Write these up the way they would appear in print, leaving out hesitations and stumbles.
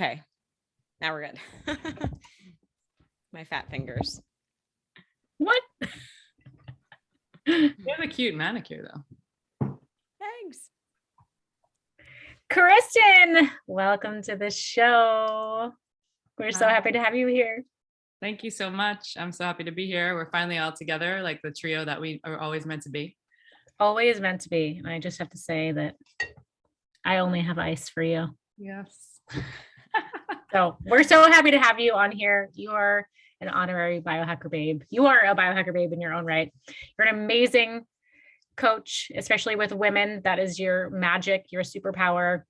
Okay. Now we're good. My fat fingers. What? You have a cute manicure though. Thanks. Kristin, welcome to the show. We're so happy to have you here. Thank you so much. I'm so happy to be here. We're finally all together, like the trio that we are always meant to be. Always meant to be. And I just have to say that I only have ice for you. Yes. So we're so happy to have you on here. You are an honorary biohacker babe. You are a biohacker babe in your own right. You're an amazing coach, especially with women. That is your magic, your superpower.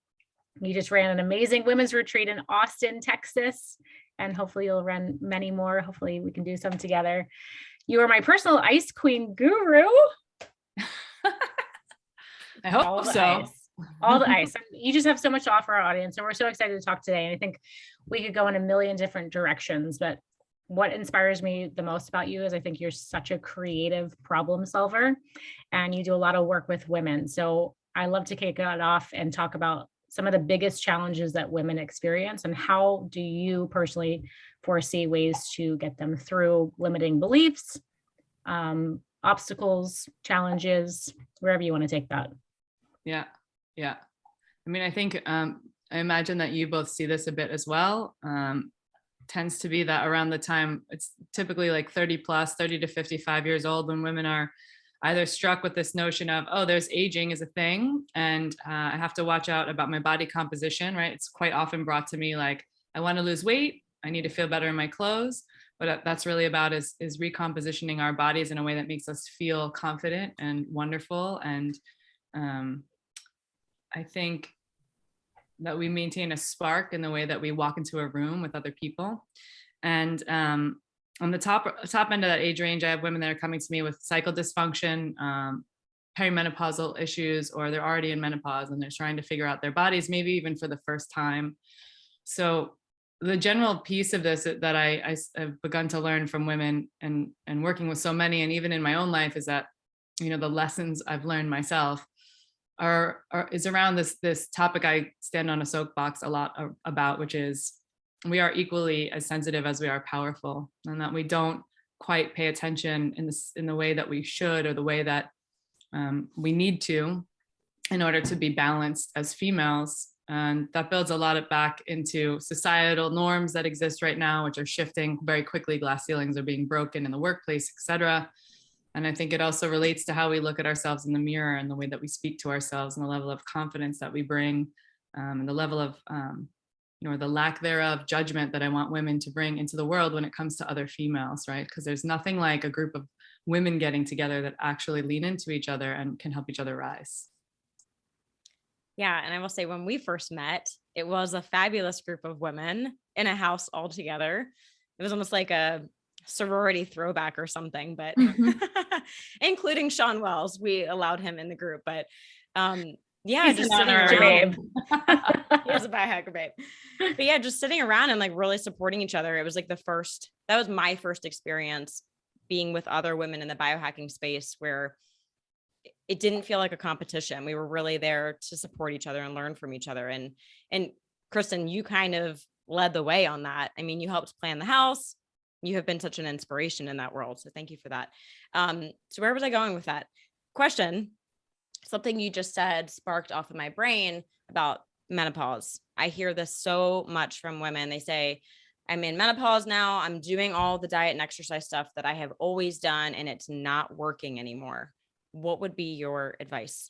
You just ran an amazing women's retreat in Austin, Texas, and hopefully you'll run many more. Hopefully we can do some together. You are my personal ice queen guru. I hope so. All the ice. You just have so much to offer our audience, and we're so excited to talk today. And I think we could go in a million different directions, but what inspires me the most about you is I think you're such a creative problem solver, and you do a lot of work with women. So I love to kick it off and talk about some of the biggest challenges that women experience, and how do you personally foresee ways to get them through limiting beliefs, obstacles, challenges, wherever you want to take that. Yeah. I mean, I think, I imagine that you both see this a bit as well. Tends to be that around the time, it's typically like 30 to 55 years old, when women are either struck with this notion of, oh, there's aging is a thing, and I have to watch out about my body composition, right? It's quite often brought to me like, I want to lose weight, I need to feel better in my clothes. What that's really about is recompositioning our bodies in a way that makes us feel confident and wonderful. And I think that we maintain a spark in the way that we walk into a room with other people. And on the top end of that age range, I have women that are coming to me with cycle dysfunction, perimenopausal issues, or they're already in menopause and they're trying to figure out their bodies, maybe even for the first time. So the general piece of this that I have begun to learn from women and working with so many, and even in my own life, is that, the lessons I've learned myself is around this topic I stand on a soapbox a lot about, which is we are equally as sensitive as we are powerful, and that we don't quite pay attention in the way that we should, or the way that we need to, in order to be balanced as females. And that builds a lot of back into societal norms that exist right now, which are shifting very quickly. Glass ceilings are being broken in the workplace, et cetera. And I think it also relates to how we look at ourselves in the mirror, and the way that we speak to ourselves, and the level of confidence that we bring, and the level of, or the lack thereof judgment that I want women to bring into the world when it comes to other females, right? Because there's nothing like a group of women getting together that actually lean into each other and can help each other rise. Yeah. And I will say, when we first met, it was a fabulous group of women in a house all together. It was almost like a sorority throwback or something, but including Sean Wells, we allowed him in the group. But yeah, he's just an sitting honorary around. babe. He was a biohacker babe. But yeah, just sitting around and like really supporting each other. It was like that was my first experience being with other women in the biohacking space, where it didn't feel like a competition. We were really there to support each other and learn from each other. And Kristin, you kind of led the way on that. I mean, you helped plan the house. You have been such an inspiration in that world. So thank you for that. So where was I going with that question? Something you just said sparked off of my brain about menopause. I hear this so much from women. They say, I'm in menopause now. I'm doing all the diet and exercise stuff that I have always done, and it's not working anymore. What would be your advice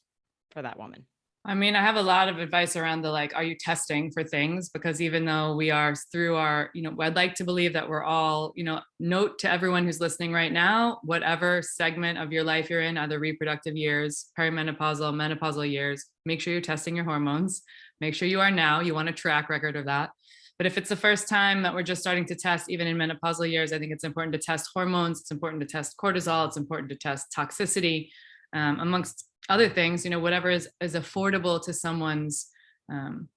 for that woman? I mean, I have a lot of advice around are you testing for things? Because even though we are through our, I'd like to believe that we're all, note to everyone who's listening right now, whatever segment of your life you're in, either reproductive years, perimenopausal, menopausal years, make sure you're testing your hormones. Make sure you are now. You want a track record of that. But if it's the first time that we're just starting to test, even in menopausal years, I think it's important to test hormones. It's important to test cortisol. It's important to test toxicity, amongst other things, whatever is affordable to someone's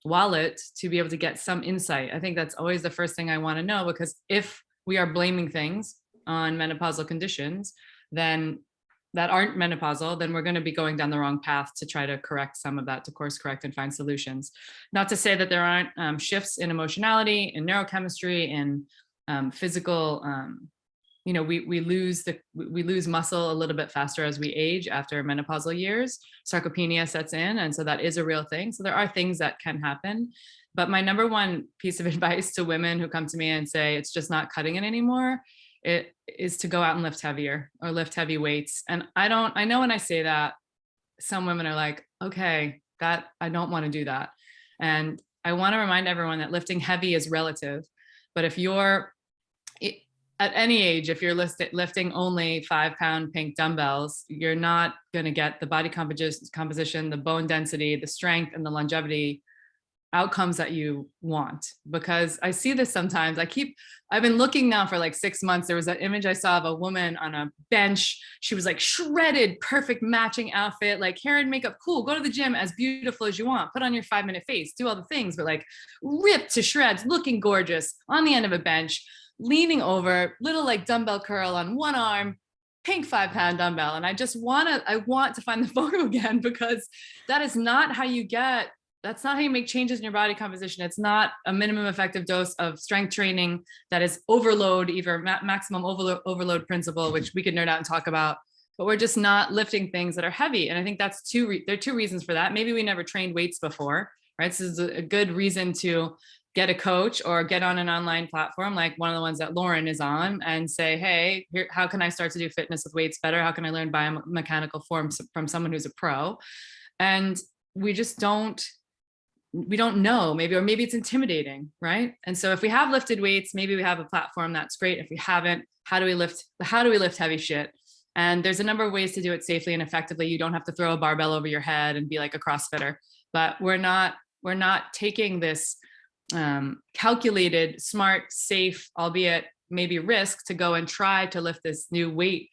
wallet, to be able to get some insight. I think that's always the first thing I want to know, because if we are blaming things on menopausal conditions, then that aren't menopausal, then we're going to be going down the wrong path to try to correct some of that, to course correct and find solutions. Not to say that there aren't shifts in emotionality, in neurochemistry, in physical, we lose muscle a little bit faster as we age after menopausal years. Sarcopenia sets in. And so that is a real thing. So there are things that can happen. But my number one piece of advice to women who come to me and say, it's just not cutting it anymore, it is to go out and lift heavier or lift heavy weights. And I know when I say that, some women are like, okay, that I don't want to do that. And I want to remind everyone that lifting heavy is relative. But if you're at any age, if you're lifting only 5-pound pink dumbbells, you're not going to get the body composition, the bone density, the strength, and the longevity outcomes that you want. Because I see this sometimes. I've been looking now for like 6 months. There was that image I saw of a woman on a bench. She was like shredded, perfect matching outfit, like hair and makeup, cool, go to the gym as beautiful as you want, put on your 5-minute face, do all the things, but like ripped to shreds, looking gorgeous on the end of a bench, leaning over, little like dumbbell curl on one arm, pink 5-pound dumbbell. And I want to find the photo again, because that is not how you that's not how you make changes in your body composition. It's not a minimum effective dose of strength training that is overload, either maximum overload principle, which we could nerd out and talk about, but we're just not lifting things that are heavy. And I think that's there are two reasons for that. Maybe we never trained weights before, right? This is a good reason to get a coach or get on an online platform like one of the ones that Lauren is on and say, hey, how can I start to do fitness with weights better? How can I learn biomechanical forms from someone who's a pro? And we don't know, maybe it's intimidating, right? And so if we have lifted weights, maybe we have a platform, that's great. If we haven't, how do we lift heavy shit? And there's a number of ways to do it safely and effectively. You don't have to throw a barbell over your head and be like a CrossFitter, but we're not taking this calculated, smart, safe, albeit maybe risk, to go and try to lift this new weight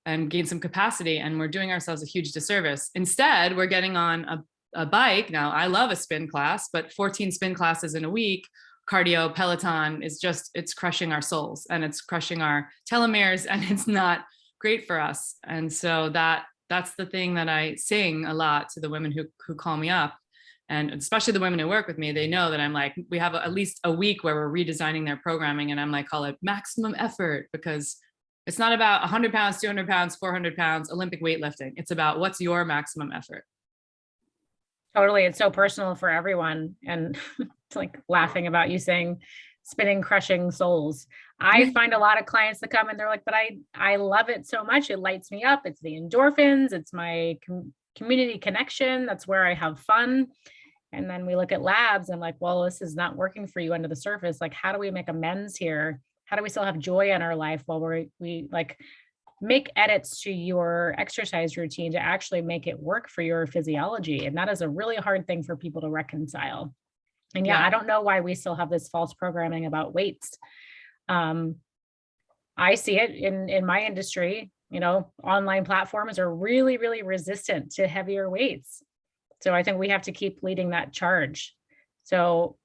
and gain some capacity. And we're doing ourselves a huge disservice. Instead, we're getting on a bike. Now, I love a spin class, but 14 spin classes in a week, cardio, Peloton it's crushing our souls and it's crushing our telomeres, and it's not great for us. And so that's the thing that I sing a lot to the women who call me up. And especially the women who work with me, they know that I'm like, we have at least a week where we're redesigning their programming. And I'm like, call it maximum effort, because it's not about 100 pounds, 200 pounds, 400 pounds, Olympic weightlifting. It's about what's your maximum effort. Totally. It's so personal for everyone. And it's like laughing about you saying spinning, crushing souls. I find a lot of clients that come and they're like, but I love it so much. It lights me up. It's the endorphins. It's my community connection. That's where I have fun. And then we look at labs and like, well, this is not working for you under the surface. Like, how do we make amends here? How do we still have joy in our life while we like make edits to your exercise routine to actually make it work for your physiology? And that is a really hard thing for people to reconcile. And yeah, I don't know why we still have this false programming about weights. I see it in my industry, online platforms are really, really resistant to heavier weights. So I think we have to keep leading that charge. So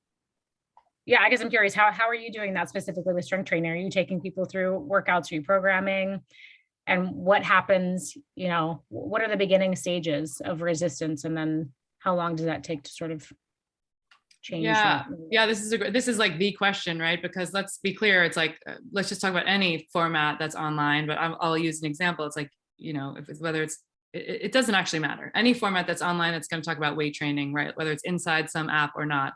yeah, I guess I'm curious, how are you doing that specifically with strength training? Are you taking people through workouts, reprogramming? And what happens, what are the beginning stages of resistance? And then how long does that take to sort of change that? Yeah, this is like the question, right? Because let's be clear, it's like, let's just talk about any format that's online, but I'll use an example. It's like, it doesn't actually matter. Any format that's online that's going to talk about weight training, right? Whether it's inside some app or not,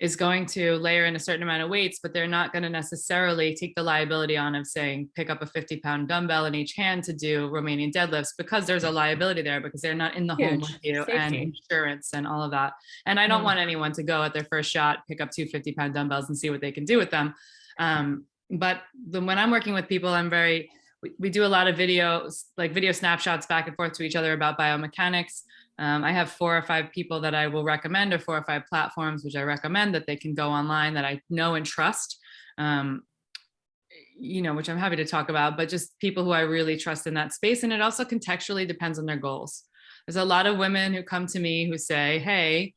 is going to layer in a certain amount of weights, but they're not going to necessarily take the liability on of saying, pick up a 50-pound dumbbell in each hand to do Romanian deadlifts, because there's a liability there, because they're not in the home with you. Safety. And insurance and all of that. And I don't want anyone to go at their first shot, pick up 2 50-pound dumbbells and see what they can do with them. But when I'm working with people, we do a lot of video snapshots back and forth to each other about biomechanics. I have 4 or 5 people that I will recommend, or 4 or 5 platforms, which I recommend that they can go online that I know and trust, which I'm happy to talk about, but just people who I really trust in that space. And it also contextually depends on their goals. There's a lot of women who come to me who say, hey,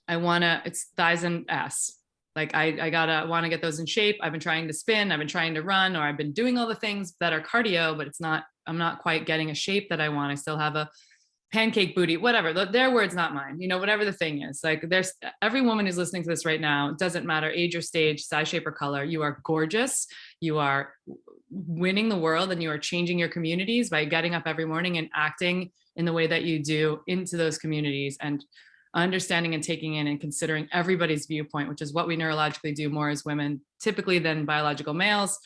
it's thighs and ass. Like I want to get those in shape. I've been trying to spin, I've been trying to run, or I've been doing all the things that are cardio, but it's not I'm not quite getting a shape that I want. I still have a pancake booty, whatever, their words, not mine, whatever the thing is. Like, there's every woman who's listening to this right now, it doesn't matter age or stage, size, shape, or color. You are gorgeous. You are winning the world, and you are changing your communities by getting up every morning and acting in the way that you do into those communities, and understanding and taking in and considering everybody's viewpoint, which is what we neurologically do more as women typically than biological males.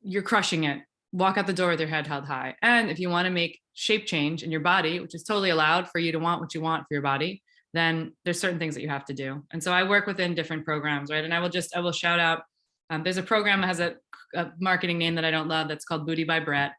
You're crushing it. Walk out the door with your head held high. And if you want to make shape change in your body, which is totally allowed for you to want what you want for your body, then there's certain things that you have to do. And so I work within different programs, right? And I will shout out, there's a program that has a marketing name that I don't love, that's called Booty by Brett.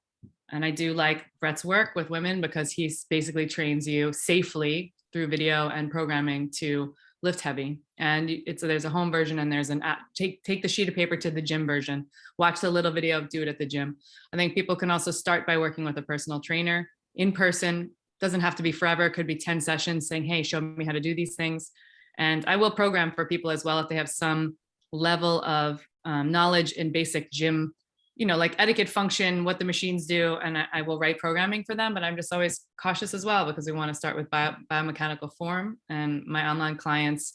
And I do like Brett's work with women because he basically trains you safely through video and programming to lift heavy. And there's a home version, and there's an app. Take the sheet of paper to the gym version. Watch the little video, do it at the gym. I think people can also start by working with a personal trainer in person. Doesn't have to be forever. It could be 10 sessions saying, hey, show me how to do these things. And I will program for people as well if they have some level of knowledge in basic gym, like etiquette, function, what the machines do. And I will write programming for them, but I'm just always cautious as well, because we want to start with biomechanical form. And my online clients,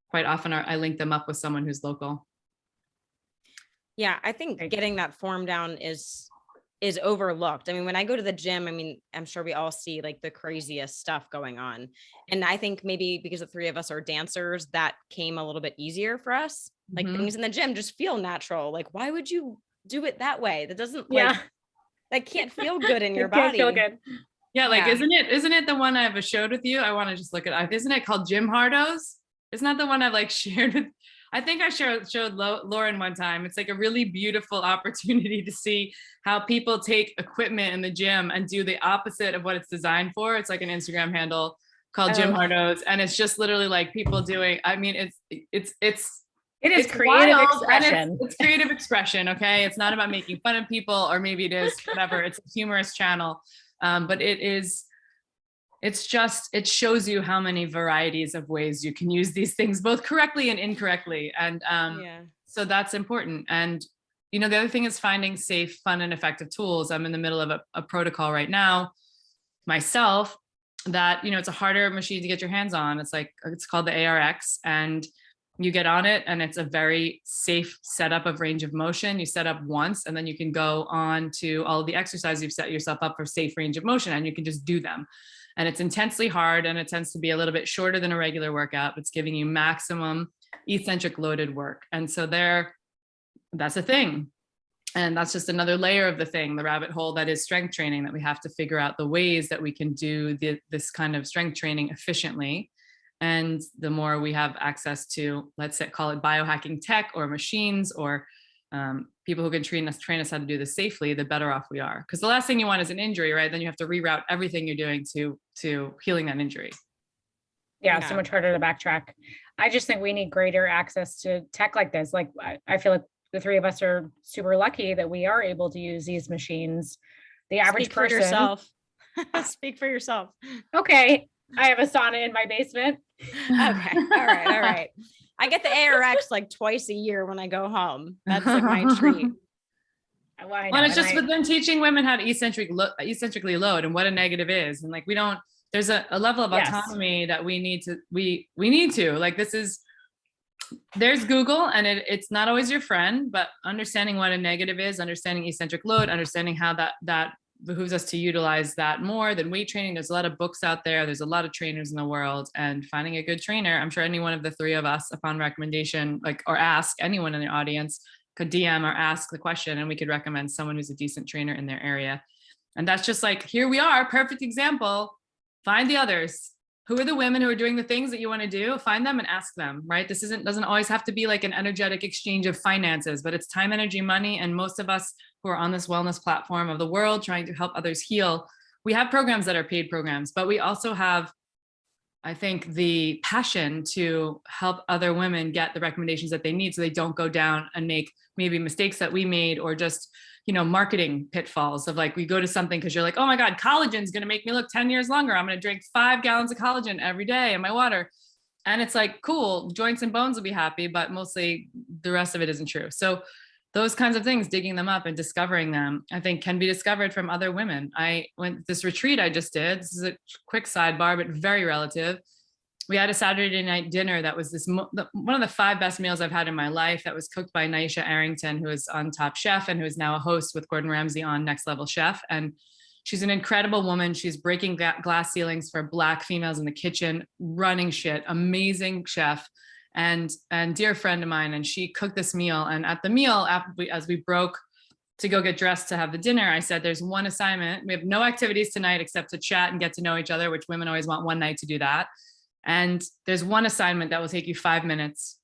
quite often I link them up with someone who's local. Yeah, I think getting that form down is overlooked. I mean, when I go to the gym, I'm sure we all see like the craziest stuff going on. And I think maybe because the three of us are dancers, that came a little bit easier for us. Like things in the gym just feel natural. Like, why would you do it that way? That doesn't that can't feel good in your body. Feel good. Yeah, like isn't it the one I've showed with you? I want to just look at it. Isn't it called Gym Hardos? Isn't that the one I've like shared with? I think I showed Lauren one time. It's like a really beautiful opportunity to see how people take equipment in the gym and do the opposite of what it's designed for. It's like an Instagram handle called Gym Hardos, and it's just literally like people doing. I mean, it is creative expression. It's creative expression. Okay. It's not about making fun of people, or maybe it is, whatever. It's a humorous channel. But it shows you how many varieties of ways you can use these things, both correctly and incorrectly. And so that's important. And, the other thing is finding safe, fun, and effective tools. I'm in the middle of a protocol right now myself that, it's a harder machine to get your hands on. It's called the ARX, and you get on it, and it's a very safe setup of range of motion. You set up once, and then you can go on to all of the exercises you've set yourself up for safe range of motion, and you can just do them. And it's intensely hard, and it tends to be a little bit shorter than a regular workout. It's giving you maximum eccentric loaded work. And so that's a thing. And that's just another layer of the rabbit hole that is strength training, that we have to figure out the ways that we can do this kind of strength training efficiently. And the more we have access to, let's say, call it biohacking tech or machines, or people who can train us how to do this safely, the better off we are. Because the last thing you want is an injury, right? Then you have to reroute everything you're doing to healing that injury. Yeah, so much harder to backtrack. I just think we need greater access to tech like this. Like, I feel like the three of us are super lucky that we are able to use these machines. The average Speak for person. yourself. Speak for yourself. Okay. I have a sauna in my basement. Okay. All right. I get the ARX like twice a year when I go home. That's like my treat. Well, it's just with them teaching women how to eccentrically load and what a negative is. And like, there's a level of autonomy that we need to, like, there's Google, and it's not always your friend, but understanding what a negative is, understanding eccentric load, understanding how that behooves us to utilize that more than weight training. There's a lot of books out there. There's a lot of trainers in the world, and finding a good trainer. I'm sure any one of the three of us, upon recommendation, or ask anyone in the audience, could DM or ask the question, and we could recommend someone who's a decent trainer in their area. And that's just like, here we are, perfect example. Find the others. Who are the women who are doing the things that you want to do? Find them and ask them, right? This doesn't always have to be like an energetic exchange of finances, but it's time, energy, money. And most of us who are on this wellness platform of the world trying to help others heal, we have programs that are paid programs, but we also have, I think, the passion to help other women get the recommendations that they need, so they don't go down and make maybe mistakes that we made, or just, marketing pitfalls of like, we go to something because you're like, oh my God, collagen is going to make me look 10 years longer. I'm going to drink 5 gallons of collagen every day in my water. And it's like, cool, joints and bones will be happy, but mostly the rest of it isn't true. So those kinds of things, digging them up and discovering them, I think can be discovered from other women. I went this retreat I just did. This is a quick sidebar, but very relative. We had a Saturday night dinner that was one of the 5 best meals I've had in my life, that was cooked by Naisha Arrington, who is on Top Chef and who is now a host with Gordon Ramsay on Next Level Chef. And she's an incredible woman. She's breaking glass ceilings for Black females in the kitchen, running shit, amazing chef, and dear friend of mine. And she cooked this meal. And at the meal, as we broke to go get dressed to have the dinner, I said, there's one assignment. We have no activities tonight except to chat and get to know each other, which women always want one night to do that. And there's one assignment that will take you 5 minutes.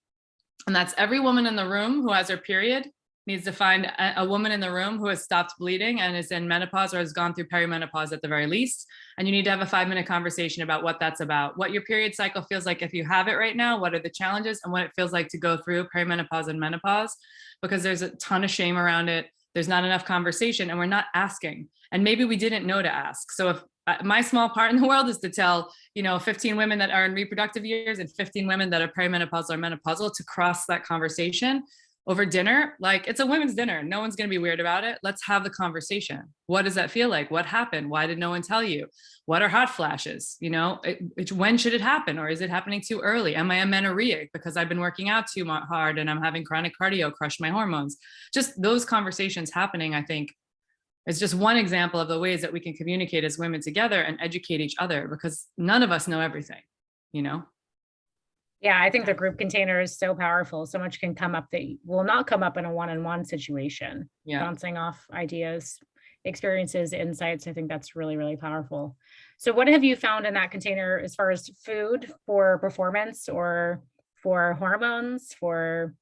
And that's every woman in the room who has her period needs to find a woman in the room who has stopped bleeding and is in menopause or has gone through perimenopause at the very least. And you need to have a 5-minute conversation about what that's about, what your period cycle feels like if you have it right now, what are the challenges, and what it feels like to go through perimenopause and menopause, because there's a ton of shame around it. There's not enough conversation, and we're not asking. And maybe we didn't know to ask. So if my small part in the world is to tell, 15 women that are in reproductive years and 15 women that are perimenopausal or menopausal to cross that conversation over dinner. Like, it's a women's dinner. No one's going to be weird about it. Let's have the conversation. What does that feel like? What happened? Why did no one tell you? What are hot flashes? When should it happen? Or is it happening too early? Am I amenorrheic because I've been working out too hard and I'm having chronic cardio crush my hormones? Just those conversations happening, I think, is just one example of the ways that we can communicate as women together and educate each other, because none of us know everything, Yeah, I think the group container is so powerful. So much can come up that will not come up in a one-on-one situation. Yeah. Bouncing off ideas, experiences, insights. I think that's really, really powerful. So what have you found in that container as far as food for performance or for hormones, for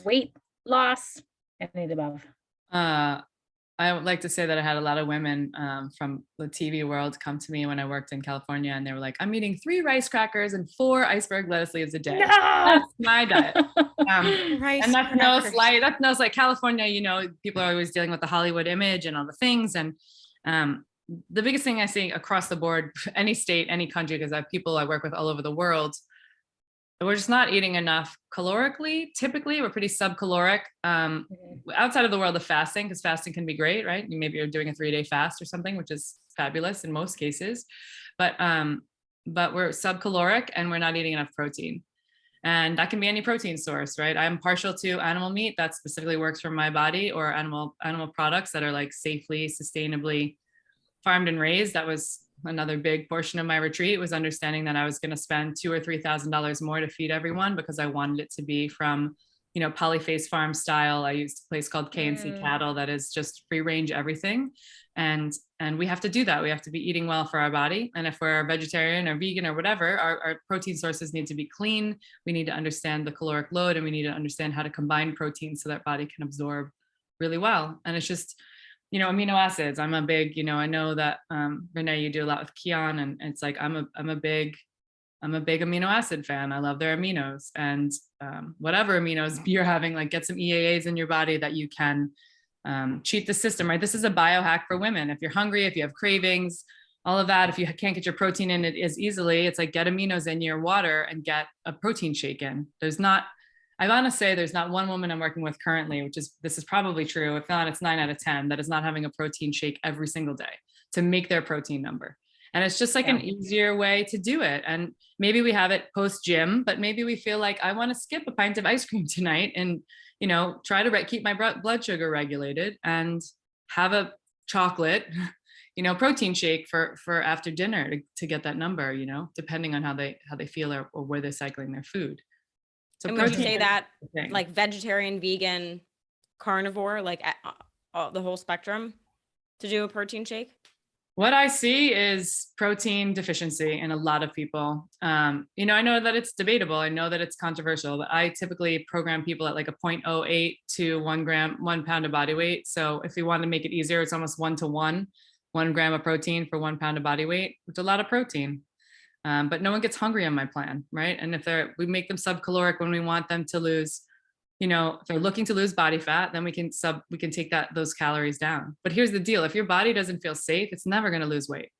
weight loss, any of the above? I would like to say that I had a lot of women from the TV world come to me when I worked in California, and they were like, I'm eating 3 rice crackers and 4 iceberg lettuce leaves a day. No! That's my diet. Rice And that's no crackers. slight, that's no like California, people are always dealing with the Hollywood image and all the things. And the biggest thing I see across the board, any state, any country, because I have people I work with all over the world, we're just not eating enough calorically. Typically, we're pretty subcaloric outside of the world of fasting, because fasting can be great, right? Maybe you're doing a 3-day fast or something, which is fabulous in most cases. But we're subcaloric and we're not eating enough protein. And that can be any protein source, right? I'm partial to animal meat that specifically works for my body, or animal products that are like safely, sustainably farmed and raised. That was another big portion of my retreat, was understanding that I was going to spend $2,000 or $3,000 more to feed everyone, because I wanted it to be from, polyface farm style. I used a place called K&C Cattle that is just free range everything. And we have to do that. We have to be eating well for our body. And if we're a vegetarian or vegan or whatever, our protein sources need to be clean. We need to understand the caloric load, and we need to understand how to combine protein so that body can absorb really well. And it's just, amino acids. I'm a big, I know that Renee, you do a lot with Kion, and it's like I'm a big amino acid fan. I love their aminos, and whatever aminos you're having, like, get some EAAs in your body that you can cheat the system, right? This is a biohack for women. If you're hungry, if you have cravings, all of that, if you can't get your protein in it as easily, it's like, get aminos in your water and get a protein shake in. I want to say there's not one woman I'm working with currently, this is probably true. If not, it's 9 out of 10 that is not having a protein shake every single day to make their protein number. And it's just like an easier way to do it. And maybe we have it post gym, but maybe we feel like, I want to skip a pint of ice cream tonight and, try to keep my blood sugar regulated and have a chocolate, protein shake for after dinner to get that number, depending on how they feel or where they're cycling their food. So And would you say that like vegetarian, vegan, carnivore, like the whole spectrum to do a protein shake? What I see is protein deficiency in a lot of people. I know that it's debatable. I know that it's controversial, but I typically program people at like a 0.08 to 1 pound of body weight. So if we want to make it easier, it's almost 1-to-1, 1 gram of protein for 1 pound of body weight. It's a lot of protein. But no one gets hungry on my plan, right? And if we make them subcaloric when we want them to lose, if they're looking to lose body fat, then we can take those calories down. But here's the deal. If your body doesn't feel safe, it's never going to lose weight.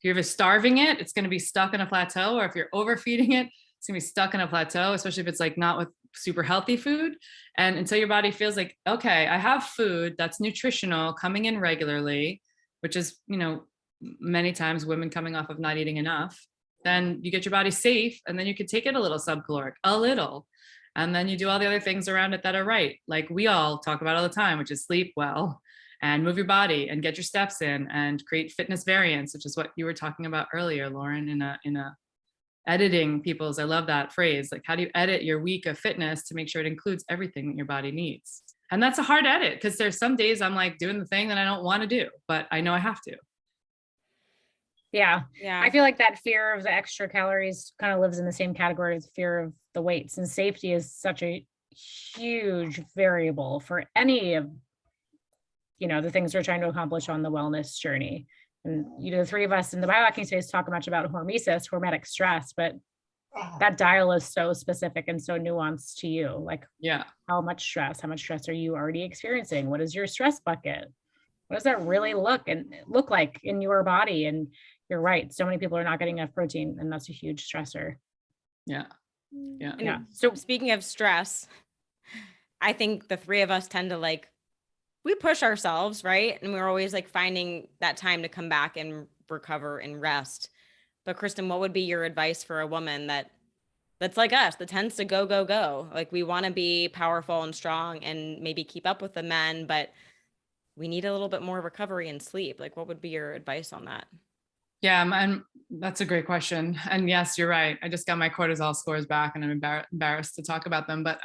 If you're starving it, it's going to be stuck in a plateau. Or if you're overfeeding it, it's going to be stuck in a plateau, especially if it's like not with super healthy food. And until your body feels like, okay, I have food that's nutritional coming in regularly, which is, many times women coming off of not eating enough, then you get your body safe, and then you can take it a little subcaloric, a little. And then you do all the other things around it that are right. Like we all talk about all the time, which is sleep well and move your body and get your steps in and create fitness variance, which is what you were talking about earlier, Lauren, in a editing people's, I love that phrase. Like, how do you edit your week of fitness to make sure it includes everything that your body needs? And that's a hard edit, because there's some days I'm like doing the thing that I don't want to do, but I know I have to. Yeah. Yeah. I feel like that fear of the extra calories kind of lives in the same category as fear of the weights, and safety is such a huge variable for any of, the things we're trying to accomplish on the wellness journey. And, the three of us in the biohacking space talk much about hormesis, hormetic stress, but that dial is so specific and so nuanced to you. Like, yeah, how much stress are you already experiencing? What is your stress bucket? What does that really look like in your body? And you're right, so many people are not getting enough protein, and that's a huge stressor. Yeah. And so speaking of stress, I think the three of us tend to we push ourselves, right? And we're always finding that time to come back and recover and rest. But Kristin, what would be your advice for a woman that's like us, that tends to go, go, go? Like, we want to be powerful and strong and maybe keep up with the men, but we need a little bit more recovery and sleep. Like, what would be your advice on that? Yeah, and that's a great question. And yes, you're right. I just got my cortisol scores back, and I'm embarrassed to talk about them. But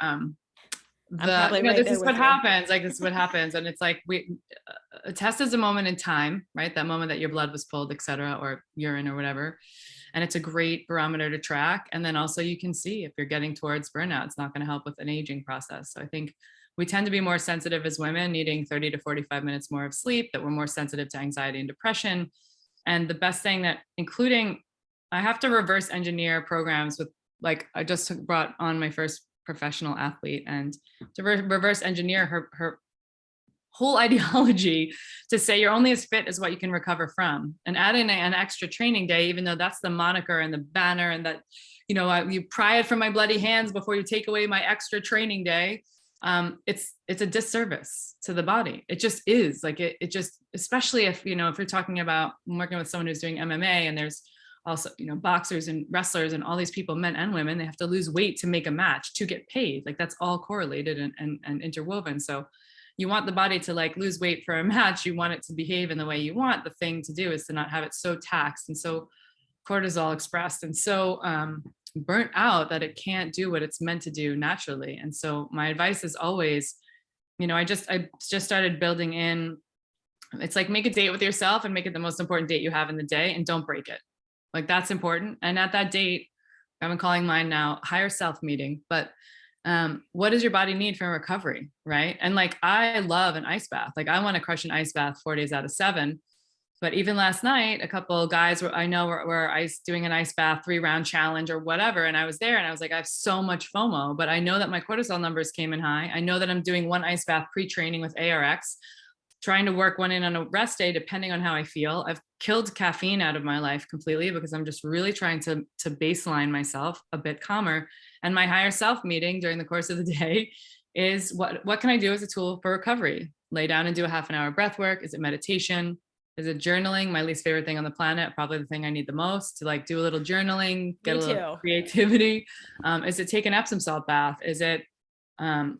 this is what happens. This is what happens, and it's like a test is a moment in time, right? That moment that your blood was pulled, et cetera, or urine or whatever. And it's a great barometer to track. And then also you can see if you're getting towards burnout. It's not going to help with an aging process. So I think we tend to be more sensitive as women, needing 30 to 45 minutes more of sleep, that we're more sensitive to anxiety and depression. And the best thing that, including, I have to reverse engineer programs with, I just brought on my first professional athlete, and to reverse engineer her whole ideology to say you're only as fit as what you can recover from, and adding an extra training day, even though that's the moniker and the banner, and that, you pry it from my bloody hands before you take away my extra training day. It's a disservice to the body. It just is. It just, especially if you're talking about working with someone who's doing MMA, and there's also, boxers and wrestlers and all these people, men and women, they have to lose weight to make a match to get paid. That's all correlated and interwoven. So you want the body to lose weight for a match. You want it to behave in the way you want. The thing to do is to not have it so taxed and so cortisol expressed and so burnt out that it can't do what it's meant to do naturally. And so my advice is always, I just started building in, it's make a date with yourself and make it the most important date you have in the day, and don't break it. That's important. And at that date, I'm calling mine now higher self meeting, but what does your body need for recovery, right? And I love an ice bath. I want to crush an ice bath 4 days out of 7. But even last night, a couple of guys were doing an ice bath 3-round challenge or whatever. And I was there and I was I have so much FOMO, but I know that my cortisol numbers came in high. I know that I'm doing one ice bath pre-training with ARX, trying to work one in on a rest day, depending on how I feel. I've killed caffeine out of my life completely, because I'm just really trying to baseline myself a bit calmer. And my higher self meeting during the course of the day is what can I do as a tool for recovery? Lay down and do a half an hour breath work. Is it meditation? Is it journaling? My least favorite thing on the planet, probably the thing I need the most, to do a little journaling, get a little creativity. Is it take an Epsom salt bath? Is it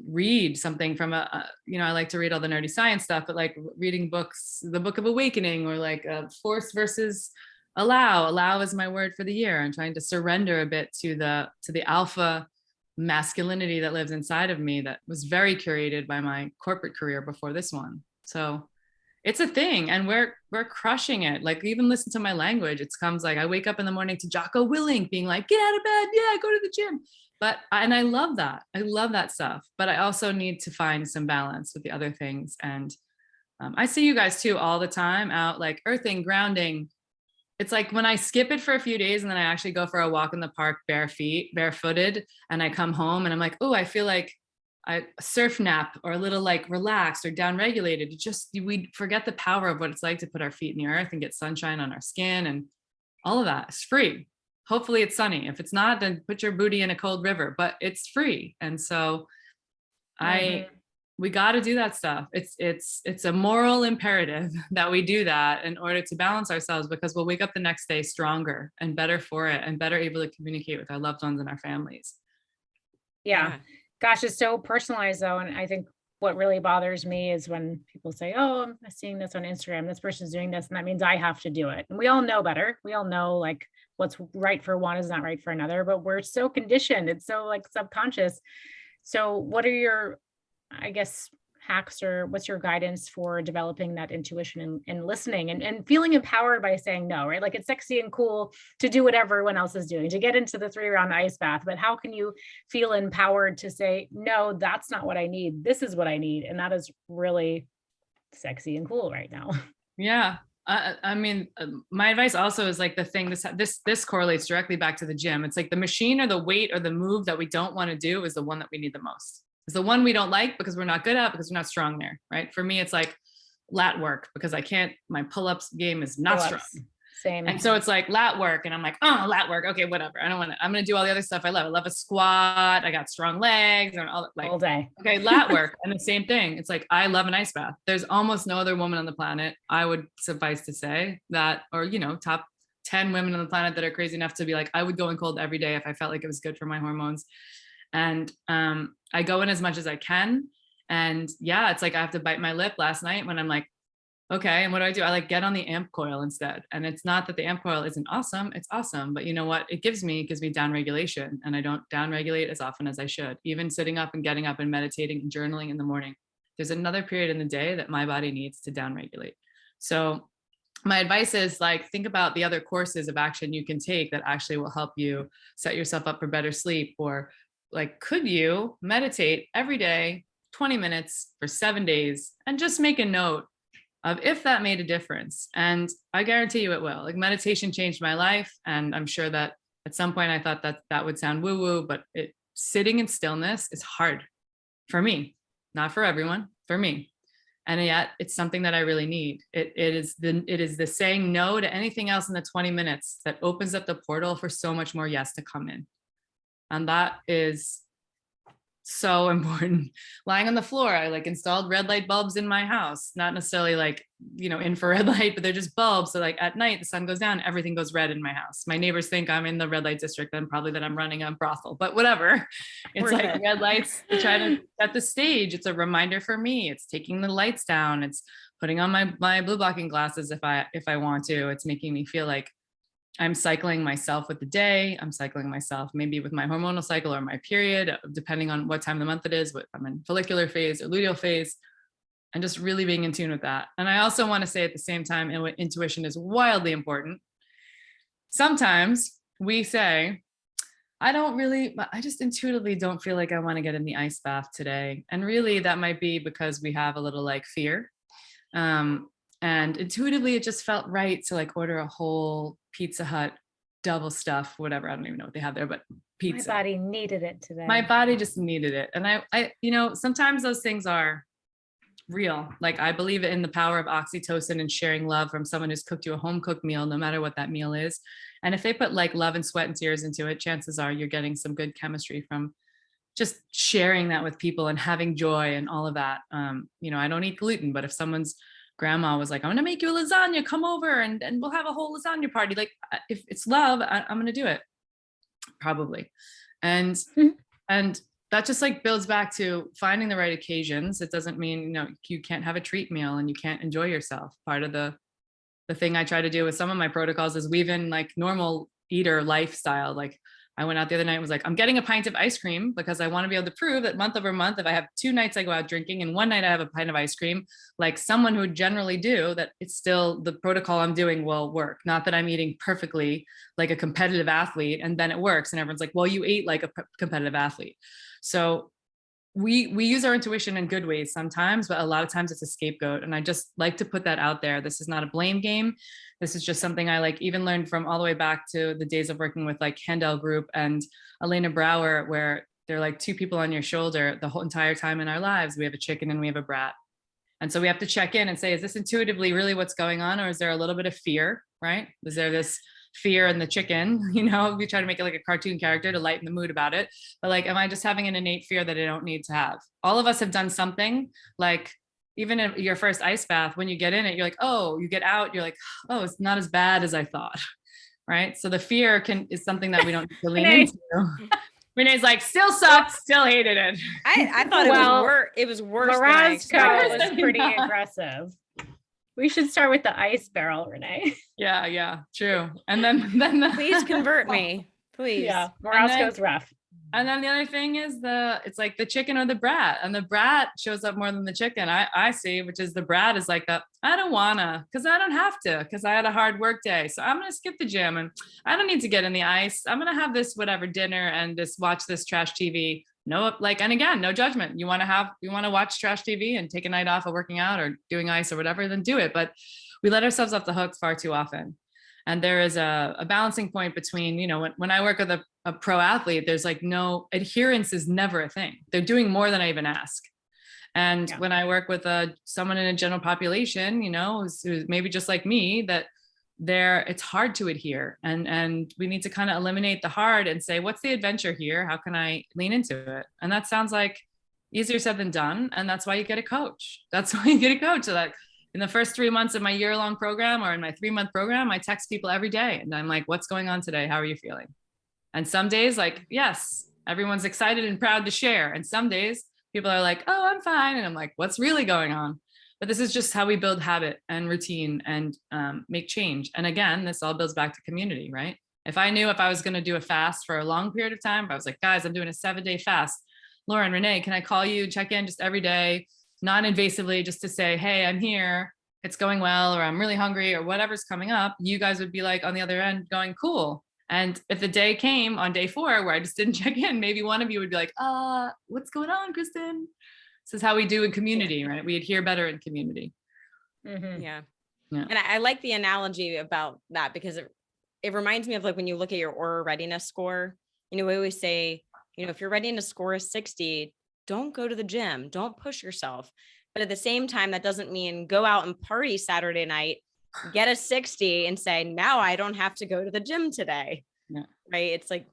read something from I like to read all the nerdy science stuff, but reading books, the Book of Awakening, or force versus allow is my word for the year. I'm trying to surrender a bit to the alpha masculinity that lives inside of me, that was very curated by my corporate career before this one. So it's a thing, and we're crushing it. Even listen to my language. It comes I wake up in the morning to Jocko Willink being get out of bed, yeah, go to the gym. And I love that. I love that stuff. But I also need to find some balance with the other things. And I see you guys too all the time out earthing, grounding. It's when I skip it for a few days and then I actually go for a walk in the park barefooted, and I come home and I'm oh, I feel I surf nap, or a little relaxed or down regulated. We forget the power of what it's like to put our feet in the earth and get sunshine on our skin, and all of that is free. hopefully it's sunny. If it's not, then put your booty in a cold river, but it's free. And so we got to do that stuff. It's a moral imperative that we do that in order to balance ourselves, because we'll wake up the next day stronger and better for it and better able to communicate with our loved ones and our families. Yeah. Gosh, it's so personalized though. And I think what really bothers me is when people say, oh, I'm seeing this on Instagram, this person's doing this, and that means I have to do it. And we all know better. We all know like what's right for one is not right for another, but we're so conditioned. It's so like subconscious. So what are your, I guess, hacks, or what's your guidance for developing that intuition and listening and feeling empowered by saying no, right? Like it's sexy and cool to do what everyone else is doing, to get into the 3-round ice bath, but how can you feel empowered to say, no, that's not what I need. This is what I need. And that is really sexy and cool right now. Yeah. I mean, my advice also is like the thing, this correlates directly back to the gym. It's like the machine or the weight or the move that we don't want to do is the one that we need the most. It's the one we don't like because we're not good at, because we're not strong there, right? For me, it's like lat work, because my pull-ups game is not strong. Same. And so it's like lat work, and I'm like, oh, lat work. Okay, whatever. I'm going to do all the other stuff I love. I love a squat. I got strong legs and all day. Okay, lat work. And the same thing. It's like, I love an ice bath. There's almost no other woman on the planet, I would suffice to say, that, or, top 10 women on the planet that are crazy enough to be like, I would go in cold every day if I felt like it was good for my hormones. And I go in as much as I can. And yeah, it's like I have to bite my lip last night when I'm like, okay, and what do? I like get on the amp coil instead. And it's not that the amp coil isn't awesome. It's awesome. But you know what? It gives me down regulation. And I don't down regulate as often as I should. Even sitting up and getting up and meditating and journaling in the morning, there's another period in the day that my body needs to down regulate. So my advice is like, think about the other courses of action you can take that actually will help you set yourself up for better sleep. Or like, could you meditate every day, 20 minutes for 7 days, and just make a note of if that made a difference? And I guarantee you it will. Like, meditation changed my life. And I'm sure that at some point I thought that would sound woo-woo, but sitting in stillness is hard for me, not for everyone, for me. And yet it's something that I really need. It is the saying no to anything else in the 20 minutes that opens up the portal for so much more yes to come in. And that is so important. Lying on the floor, I like installed red light bulbs in my house, not necessarily like, infrared light, but they're just bulbs. So like at night, the sun goes down, everything goes red in my house. My neighbors think I'm in the red light district, and probably that I'm running a brothel, but whatever. It's like red lights to try to set the stage. It's a reminder for me. It's taking the lights down. It's putting on my blue blocking glasses if I want to. It's making me feel like I'm cycling myself with the day. I'm cycling myself maybe with my hormonal cycle or my period, depending on what time of the month it is, what I'm in follicular phase or luteal phase, and just really being in tune with that. And I also want to say at the same time, intuition is wildly important. Sometimes we say, I just intuitively don't feel like I want to get in the ice bath today. And really that might be because we have a little like fear. And intuitively, it just felt right to like order a whole Pizza Hut double stuff, whatever. I don't even know what they have there, but pizza. My body needed it today. My body just needed it. And I sometimes those things are real. Like, I believe in the power of oxytocin and sharing love from someone who's cooked you a home cooked meal, no matter what that meal is. And if they put like love and sweat and tears into it, chances are you're getting some good chemistry from just sharing that with people and having joy and all of that. I don't eat gluten, but if someone's grandma was like, I'm going to make you a lasagna, come over and we'll have a whole lasagna party. Like, if it's love, I'm going to do it. Probably. And that just like builds back to finding the right occasions. It doesn't mean, you can't have a treat meal and you can't enjoy yourself. Part of the thing I try to do with some of my protocols is weave in like normal eater lifestyle. Like, I went out the other night and was like, I'm getting a pint of ice cream because I want to be able to prove that month over month, if I have 2 nights I go out drinking and 1 night I have a pint of ice cream, like someone who would generally do that, it's still the protocol I'm doing will work. Not that I'm eating perfectly like a competitive athlete and then it works. And everyone's like, well, you ate like a competitive athlete. So we use our intuition in good ways sometimes, but a lot of times it's a scapegoat. And I just like to put that out there. This is not a blame game. This is just something I like even learned from all the way back to the days of working with like Handel Group and Elena Brower, where they're like 2 people on your shoulder the whole entire time in our lives. We have a chicken and we have a brat. And so we have to check in and say, is this intuitively really what's going on? Or is there a little bit of fear, right? Is there this fear and the chicken, you know, we try to make it like a cartoon character to lighten the mood about it. But like, am I just having an innate fear that I don't need to have? All of us have done something, like even in your first ice bath, when you get in it, you're like, oh, you get out, you're like, oh, it's not as bad as I thought. Right. So the fear is something that we don't need to lean into. Renee's like, still sucked, still hated it. I thought it was worse than I expected. was pretty aggressive. We should start with the ice barrel, Renee. Yeah, true. And then please convert me, please. Yeah, Morosco's rough. And then the other thing is it's like the chicken or the brat, and the brat shows up more than the chicken. I see, which is the brat is like I don't wanna, because I don't have to, because I had a hard work day. So I'm gonna skip the gym and I don't need to get in the ice. I'm gonna have this whatever dinner and just watch this trash TV. No, like, and again, no judgment. You want to watch trash TV and take a night off of working out or doing ice or whatever, then do it. But we let ourselves off the hook far too often. And there is a balancing point between, you know, when I work with a pro athlete, there's like no adherence is never a thing. They're doing more than I even ask. And when I work with someone in a general population, you know, who's maybe just like me, that it's hard to adhere, and we need to kind of eliminate the hard and say, what's the adventure here? How can I lean into it? And that sounds like easier said than done. And that's why you get a coach. That's why you get a coach. So that in the first 3 months of my year-long program or in my 3-month program, I text people every day and I'm like, what's going on today? How are you feeling? And some days, like, yes, everyone's excited and proud to share. And some days people are like, oh, I'm fine. And I'm like, what's really going on? But this is just how we build habit and routine and make change. And again, this all builds back to community, right? If I knew if I was going to do a fast for a long period of time, if I was like, guys, I'm doing a 7-day fast. Lauren, Renee, can I call you, check in just every day, non-invasively, just to say, hey, I'm here, it's going well, or I'm really hungry, or whatever's coming up, you guys would be like on the other end going, cool. And if the day came on day 4 where I just didn't check in, maybe one of you would be like, what's going on, Kristin? This is how we do in community, right? We adhere better in community. Mm-hmm. Yeah. And I like the analogy about that, because it reminds me of like when you look at your Aura readiness score, you know, we always say, you know, if your readiness score is 60, don't go to the gym, don't push yourself. But at the same time, that doesn't mean go out and party Saturday night, get a 60 and say, now I don't have to go to the gym today. Yeah. Right. It's like,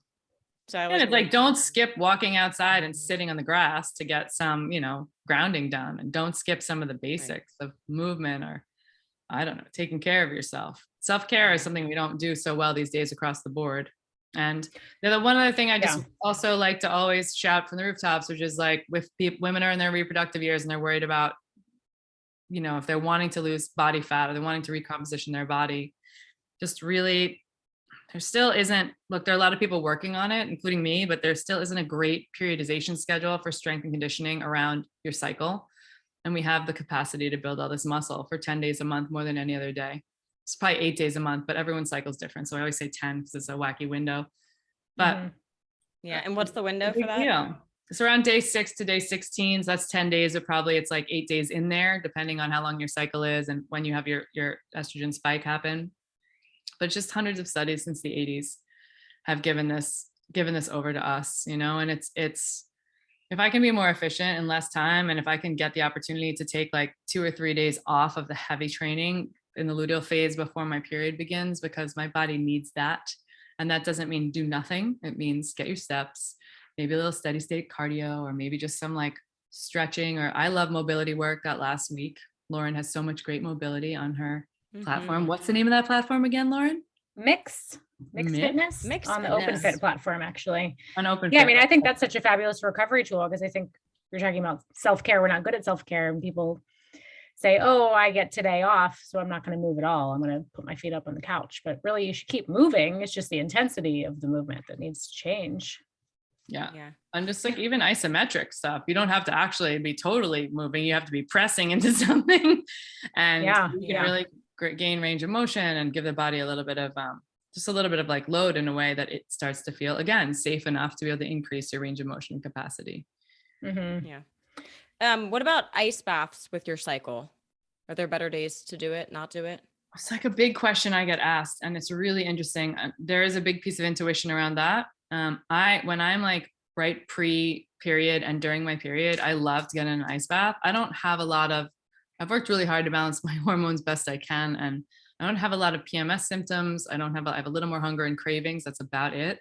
so it's like, don't skip walking outside and sitting on the grass to get some, you know, grounding done, and don't skip some of the basics of movement, or I don't know, taking care of yourself. Self-care is something we don't do so well these days across the board. And the one other thing I just also like to always shout from the rooftops, which is like, with women are in their reproductive years and they're worried about, you know, if they're wanting to lose body fat or they're wanting to recomposition their body, just really, there still isn't, look, there are a lot of people working on it, including me, but there still isn't a great periodization schedule for strength and conditioning around your cycle. And we have the capacity to build all this muscle for 10 days a month, more than any other day. It's probably 8 days a month, but everyone's cycle is different. So I always say 10 because it's a wacky window. But yeah. And what's the window for that? Yeah. It's around day 6 to day 16. So that's 10 days, but probably it's like 8 days in there, depending on how long your cycle is and when you have your estrogen spike happen. But just hundreds of studies since the 80s have given this over to us, you know, and it's, if I can be more efficient in less time, and if I can get the opportunity to take like 2 or 3 days off of the heavy training in the luteal phase before my period begins, because my body needs that. And that doesn't mean do nothing. It means get your steps, maybe a little steady state cardio, or maybe just some like stretching, or I love mobility work. That last week, Lauren has so much great mobility on her platform. What's the name of that platform again, Lauren? Mixed Fitness on the OpenFit platform, actually. On OpenFit. Yeah, I mean, I think that's such a fabulous recovery tool, because I think you're talking about self-care. We're not good at self-care, and people say, oh, I get today off, so I'm not going to move at all. I'm going to put my feet up on the couch. But really, you should keep moving. It's just the intensity of the movement that needs to change. Yeah. And just like even isometric stuff, you don't have to actually be totally moving. You have to be pressing into something, and you can really gain range of motion and give the body a little bit of just a little bit of like load in a way that it starts to feel, again, safe enough to be able to increase your range of motion capacity. What about ice baths with your cycle? Are there better days to do it, not do it? It's like a big question I get asked, and it's really interesting. There is a big piece of intuition around that. When I'm like right pre-period and during my period, I love to get in an ice bath. I don't have I've worked really hard to balance my hormones best I can. And I don't have a lot of PMS symptoms. I have a little more hunger and cravings. That's about it.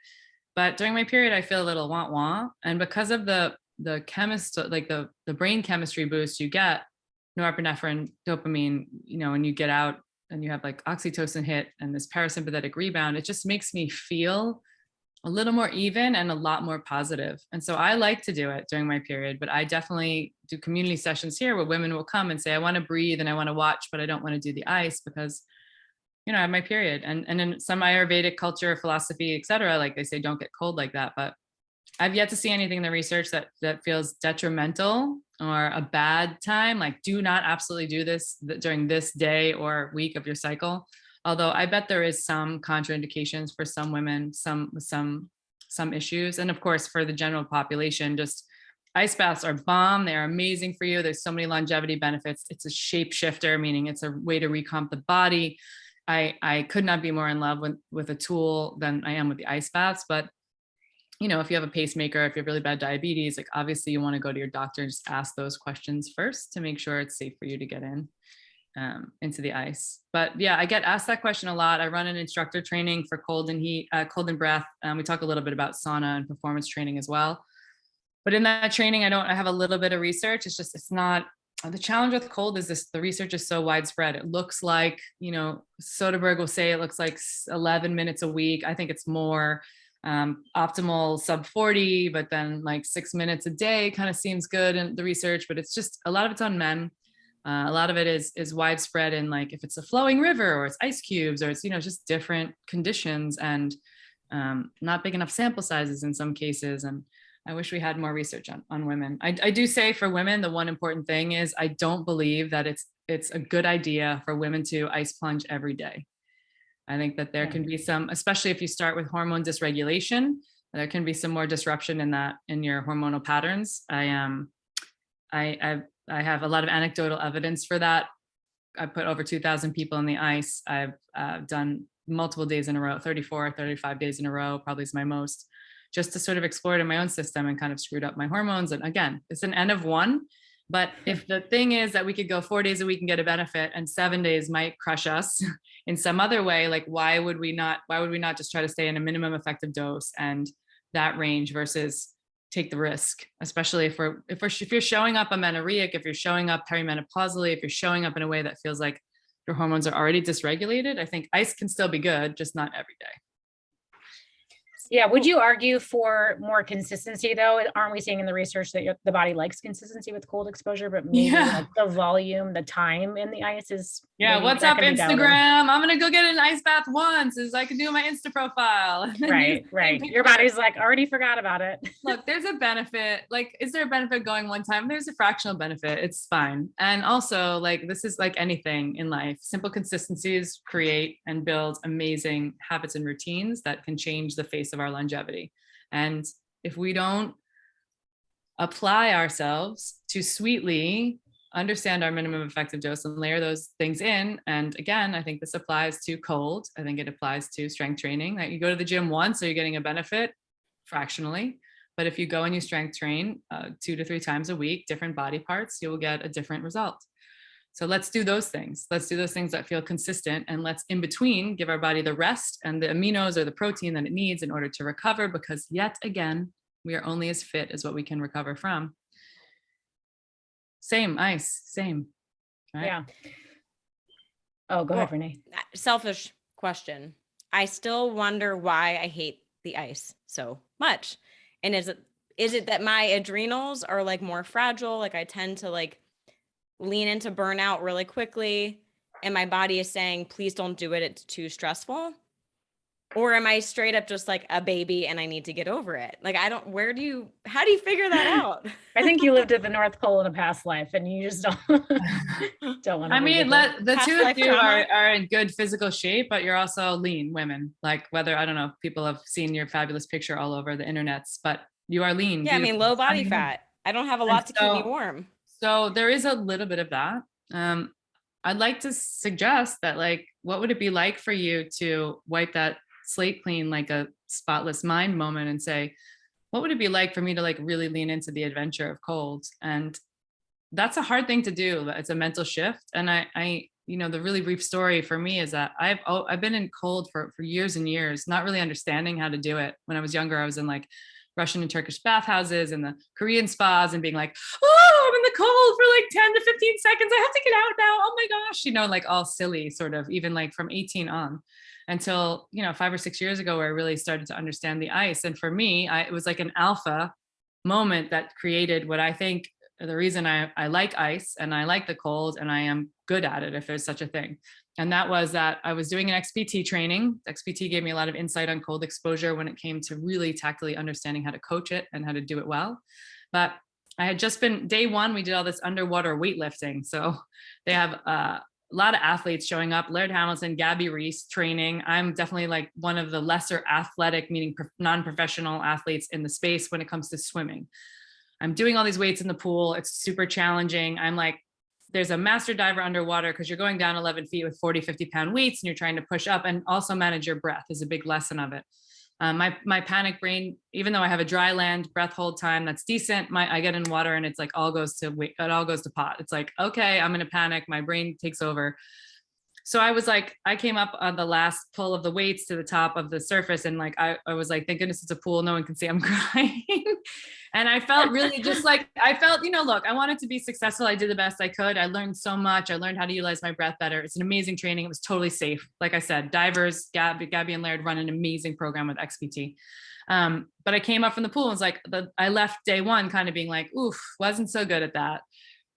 But during my period, I feel a little wah. And because of the like the brain chemistry boost you get, norepinephrine, dopamine, when you get out and you have like oxytocin hit and this parasympathetic rebound, it just makes me feel a little more even and a lot more positive. And so I like to do it during my period, but I definitely do community sessions here where women will come and say, I want to breathe and I want to watch, but I don't want to do the ice because, I have my period. And in some Ayurvedic culture, philosophy, et cetera, like they say, don't get cold like that. But I've yet to see anything in the research that feels detrimental or a bad time. Like, do not absolutely do this during this day or week of your cycle. Although I bet there is some contraindications for some women, some issues. And of course, for the general population, just ice baths are bomb. They are amazing for you. There's so many longevity benefits. It's a shapeshifter, meaning it's a way to recomp the body. I could not be more in love with a tool than I am with the ice baths. But, if you have a pacemaker, if you have really bad diabetes, like obviously you want to go to your doctor and just ask those questions first to make sure it's safe for you to get into the ice. But yeah, I get asked that question a lot. I run an instructor training for cold and breath. We talk a little bit about sauna and performance training as well. But in that training, I have a little bit of research. It's not, the challenge with cold is the research is so widespread. It looks like, Soderbergh will say it looks like 11 minutes a week. I think it's more optimal sub 40, but then like 6 minutes a day kind of seems good in the research, but it's just, a lot of it's on men. A lot of it is widespread in like, if it's a flowing river or it's ice cubes or it's, just different conditions and not big enough sample sizes in some cases. And I wish we had more research on women. I do say for women, the one important thing is I don't believe that it's a good idea for women to ice plunge every day. I think that there can be some, especially if you start with hormone dysregulation, there can be some more disruption in your hormonal patterns. I have a lot of anecdotal evidence for that. I put over 2,000 people in the ice. I've done multiple days in a row, 34, 35 days in a row, probably is my most, just to sort of explore it in my own system and kind of screwed up my hormones. And again, it's an N of one. But if the thing is that we could go 4 days a week and get a benefit and 7 days might crush us in some other way, like why would we not just try to stay in a minimum effective dose and that range versus take the risk, especially if you're showing up amenorrheic, if you're showing up perimenopausally, if you're showing up in a way that feels like your hormones are already dysregulated, I think ice can still be good, just not every day. Yeah. Would you argue for more consistency though? Aren't we seeing in the research that the body likes consistency with cold exposure, but maybe like the volume, the time in the ice is. Yeah. What's up, Instagram? I'm going to go get an ice bath once as I can do my Insta profile. Right. Your body's like, already forgot about it. Look, there's a benefit. Like, is there a benefit going one time? There's a fractional benefit. It's fine. And also like, this is like anything in life. Simple consistencies create and build amazing habits and routines that can change the face of our longevity. And if we don't apply ourselves to sweetly understand our minimum effective dose and layer those things in, and again, I think this applies to cold. I think it applies to strength training. That you go to the gym once, so you're getting a benefit fractionally. But if you go and you strength train 2 to 3 times a week, different body parts, you will get a different result. So let's do those things. Let's do those things that feel consistent, and let's in between give our body the rest and the aminos or the protein that it needs in order to recover, because yet again, we are only as fit as what we can recover from. Same ice, same. Right? Yeah. Oh, go ahead, Renee. Selfish question. I still wonder why I hate the ice so much. And is it that my adrenals are like more fragile? Like I tend to like lean into burnout really quickly, and my body is saying, please don't do it. It's too stressful. Or am I straight up just like a baby and I need to get over it? Like, how do you figure that out? I think you lived at the North Pole in a past life and you just don't want to. I mean, the Past two of life you trauma. are in good physical shape, but you're also lean women. Like I don't know if people have seen your fabulous picture all over the internets, but you are lean. Yeah, I mean, low body beautiful. fat. I don't have a lot to keep me warm. So there is a little bit of that. I'd like to suggest that, like, what would it be like for you to wipe that slate clean, like a spotless mind moment, and say, what would it be like for me to like really lean into the adventure of cold? And that's a hard thing to do. It's a mental shift. And I the really brief story for me is that I've been in cold for years and years, not really understanding how to do it. When I was younger, I was in like Russian and Turkish bathhouses and the Korean spas and being like, oh, I'm in the cold for like 10 to 15 seconds. I have to get out now. Oh my gosh, like all silly sort of, even like from 18 on, until, 5 or 6 years ago, where I really started to understand the ice. And for me, it was like an alpha moment that created what I think the reason I like ice and I like the cold and I am good at it, if there's such a thing. And that was that I was doing an XPT training. XPT gave me a lot of insight on cold exposure when it came to really tactically understanding how to coach it and how to do it well. But I had just been, day one, we did all this underwater weightlifting. So they have a lot of athletes showing up, Laird Hamilton, Gabby Reese training. I'm definitely like one of the lesser athletic, meaning non-professional athletes in the space when it comes to swimming. I'm doing all these weights in the pool. It's super challenging. I'm like, there's a master diver underwater because you're going down 11 feet with 40, 50 pound weights and you're trying to push up and also manage your breath is a big lesson of it. My panic brain, even though I have a dry land breath hold time that's decent, I get in water and it's like it all goes to pot. It's like, okay, I'm in a panic. My brain takes over. So I was like, I came up on the last pull of the weights to the top of the surface. And like, I was like, thank goodness it's a pool. No one can see I'm crying. And I felt really just like, look, I wanted to be successful. I did the best I could. I learned so much. I learned how to utilize my breath better. It's an amazing training. It was totally safe. Like I said, divers, Gabby and Laird run an amazing program with XPT. But I came up from the pool and was like, I left day one kind of being like, oof, wasn't so good at that.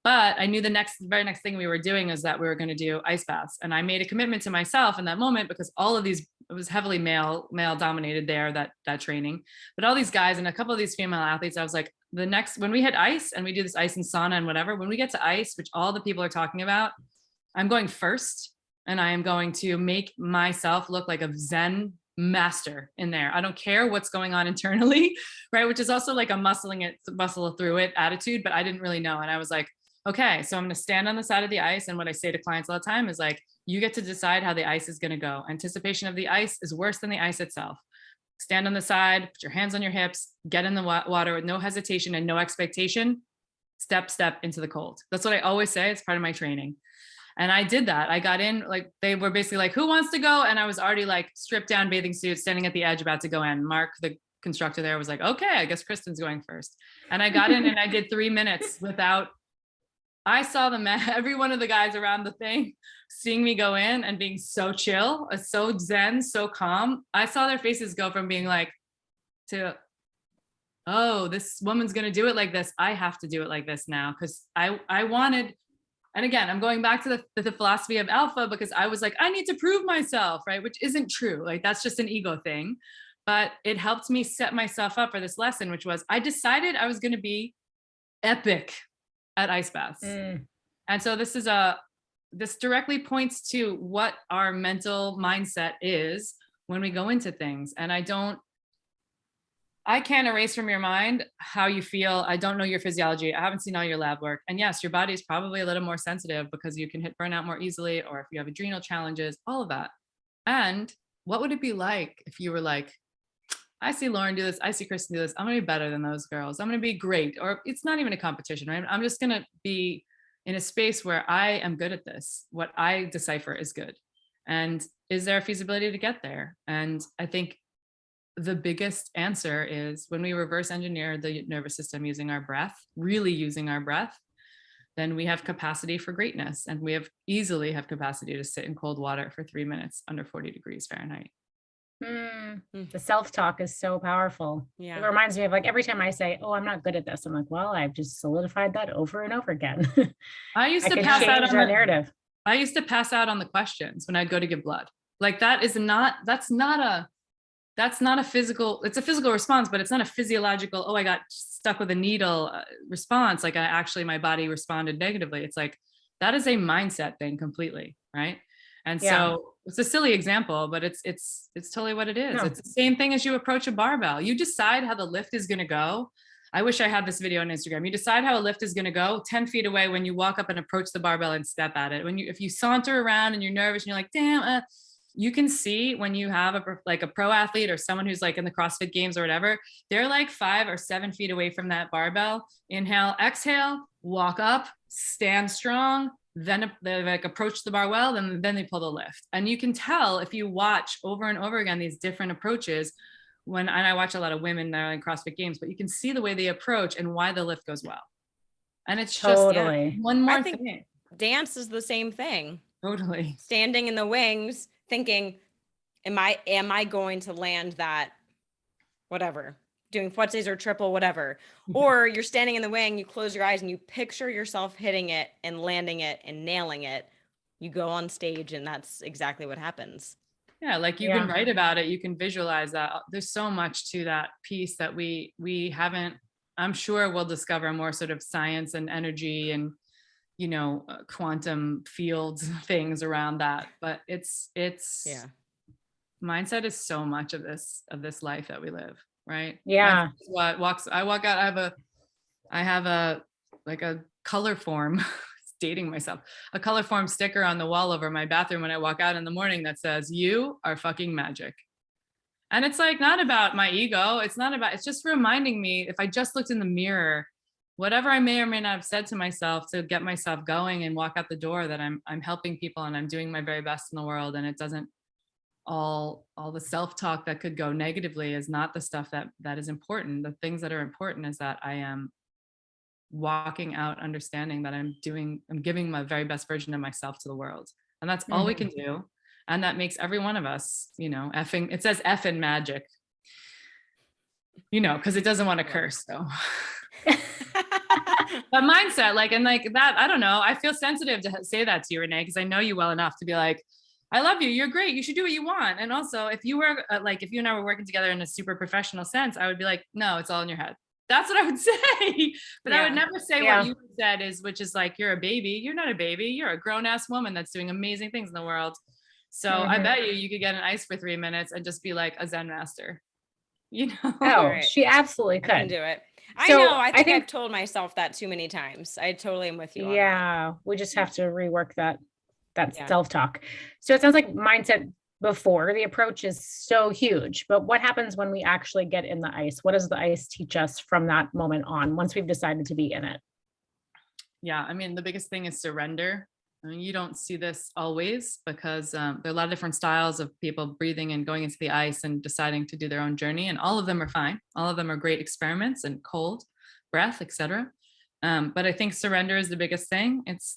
But I knew the very next thing we were doing is that we were going to do ice baths. And I made a commitment to myself in that moment because all of these, it was heavily male dominated there, that training, but all these guys and a couple of these female athletes, I was like, when we hit ice and we do this ice and sauna and whatever, when we get to ice, which all the people are talking about, I'm going first and I am going to make myself look like a Zen master in there. I don't care what's going on internally, right? Which is also like a muscle through it attitude, but I didn't really know. And I was like, okay, so I'm going to stand on the side of the ice. And what I say to clients all the time is like, you get to decide how the ice is going to go. Anticipation of the ice is worse than the ice itself. Stand on the side, put your hands on your hips, get in the water with no hesitation and no expectation. Step into the cold. That's what I always say. It's part of my training. And I did that. I got in, like, they were basically like, who wants to go? And I was already like stripped down bathing suit, standing at the edge, about to go in. Mark, the constructor there, was like, okay, I guess Kristin's going first. And I got in and I did 3 minutes without, I saw every one of the guys around the thing seeing me go in and being so chill, so zen, so calm. I saw their faces go from being like to, oh, this woman's going to do it like this. I have to do it like this now. Cause I wanted, and again, I'm going back to the philosophy of alpha, because I was like, I need to prove myself, right? Which isn't true. Like, that's just an ego thing. But it helped me set myself up for this lesson, which was, I decided I was going to be epic at ice baths. And so this directly points to what our mental mindset is when we go into things. And I can't erase from your mind how you feel. I don't know your physiology. I haven't seen all your lab work. And yes, your body is probably a little more sensitive because you can hit burnout more easily, or if you have adrenal challenges, all of that. And what would it be like if you were like, I see Lauren do this, I see Kristin do this, I'm gonna be better than those girls, I'm gonna be great. Or it's not even a competition, right? I'm just gonna be in a space where I am good at this. What I decipher is good. And is there a feasibility to get there? And I think the biggest answer is when we reverse engineer the nervous system using our breath, really using our breath, then we have capacity for greatness. And we easily have capacity to sit in cold water for 3 minutes under 40 degrees Fahrenheit. The self-talk is so powerful. Yeah. It reminds me of, like, every time I say, oh, I'm not good at this, I'm like, well, I've just solidified that over and over again. I used to pass out on the narrative. I used to pass out on the questions when I'd go to give blood. Like, that's not a physical, it's a physical response, but it's not a physiological, oh, I got stuck with a needle response. Like, my body responded negatively. It's like, that is a mindset thing completely. Right. And so it's a silly example, but it's totally what it is. No. It's the same thing as you approach a barbell. You decide how the lift is going to go. I wish I had this video on Instagram. You decide how a lift is going to go 10 feet away when you walk up and approach the barbell and step at it. If you saunter around and you're nervous and you're like, damn, you can see when you have a pro athlete or someone who's like in the CrossFit games or whatever, they're like 5 or 7 feet away from that barbell. Inhale, exhale, walk up, stand strong, then they like approach the bar well, then they pull the lift. And you can tell if you watch over and over again these different approaches. And I watch a lot of women that are in CrossFit Games, but you can see the way they approach and why the lift goes well. And it's Totally. just one more I think thing. dance is the same thing. Totally. Standing in the wings, thinking, am I going to land that, whatever, doing footsies or triple, whatever. Or you're standing in the wing, you close your eyes and you picture yourself hitting it and landing it and nailing it. You go on stage and that's exactly what happens. Yeah, like you can write about it, you can visualize that. There's so much to that piece that we haven't, I'm sure we'll discover more sort of science and energy and, you know, quantum fields things around that. But it's mindset is so much of this life that we live, right? Yeah. I walk out, I have a like a color form dating myself, a color form sticker on the wall over my bathroom when I walk out in the morning that says, "You are fucking magic." And it's like, not about my ego. It's just reminding me, if I just looked in the mirror, whatever I may or may not have said to myself to get myself going and walk out the door, that I'm helping people and I'm doing my very best in the world. And it doesn't, all the self-talk that could go negatively is not the stuff that is important. The things that are important is that I am walking out understanding that I'm giving my very best version of myself to the world. And that's all we can do. And that makes every one of us, you know, it says F in magic, you know, because it doesn't want to curse. So but mindset, like, and like that, I don't know. I feel sensitive to say that to you, Renee, because I know you well enough to be like, I love you. You're great. You should do what you want. And also, if you were if you and I were working together in a super professional sense, I would be like, no, it's all in your head. That's what I would say. But I would never say what you said which is like, you're a baby. You're not a baby. You're a grown ass woman that's doing amazing things in the world. So I bet you could get an ice for 3 minutes and just be like a Zen master. You know? Oh, she absolutely could. I can do it. So, I know. I think I've told myself that too many times. I totally am with you on that. We just have to rework that self-talk. So it sounds like mindset before the approach is so huge, but what happens when we actually get in the ice? What does the ice teach us from that moment on, once we've decided to be in it? Yeah, I mean, the biggest thing is surrender. I mean, you don't see this always because there are a lot of different styles of people breathing and going into the ice and deciding to do their own journey. And all of them are fine. All of them are great experiments and cold breath, etc. But I think surrender is the biggest thing. It's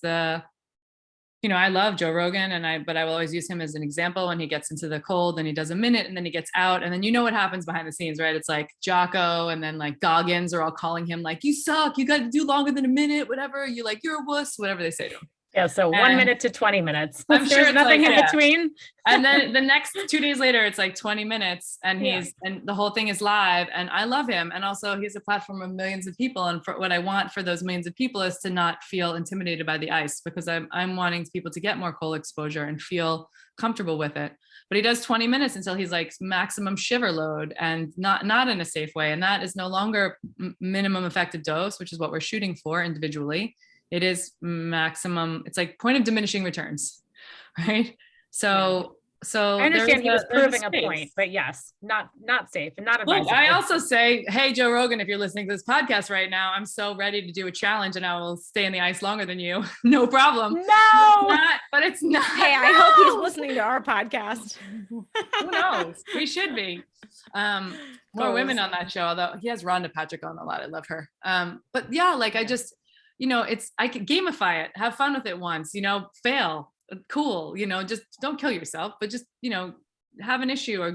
you know, I love Joe Rogan but I will always use him as an example when he gets into the cold and he does a minute and then he gets out and then you know what happens behind the scenes, right? It's like Jocko and then like Goggins are all calling him like, you suck, you got to do longer than a minute, whatever. You're like, you're a wuss, whatever they say to him. Yeah, so 1 minute to 20 minutes. I'm sure there's nothing in between. And then the next 2 days later, it's like 20 minutes and and the whole thing is live and I love him. And also he's a platform of millions of people. And for what I want for those millions of people is to not feel intimidated by the ice because I'm wanting people to get more cold exposure and feel comfortable with it. But he does 20 minutes until he's like maximum shiver load and not in a safe way. And that is no longer minimum effective dose, which is what we're shooting for individually. It is maximum. It's like point of diminishing returns, right? So I understand he was proving a point, but yes, not safe and not advisable. I also say, hey, Joe Rogan, if you're listening to this podcast right now, I'm so ready to do a challenge and I will stay in the ice longer than you. No problem. No, but it's not. Hey, I hope he's listening to our podcast. Who knows? We should be. More women on that show, although he has Rhonda Patrick on a lot. I love her. But yeah, like I just, you know, I can gamify it, have fun with it once, you know, fail, cool, you know, just don't kill yourself, but just, you know, have an issue or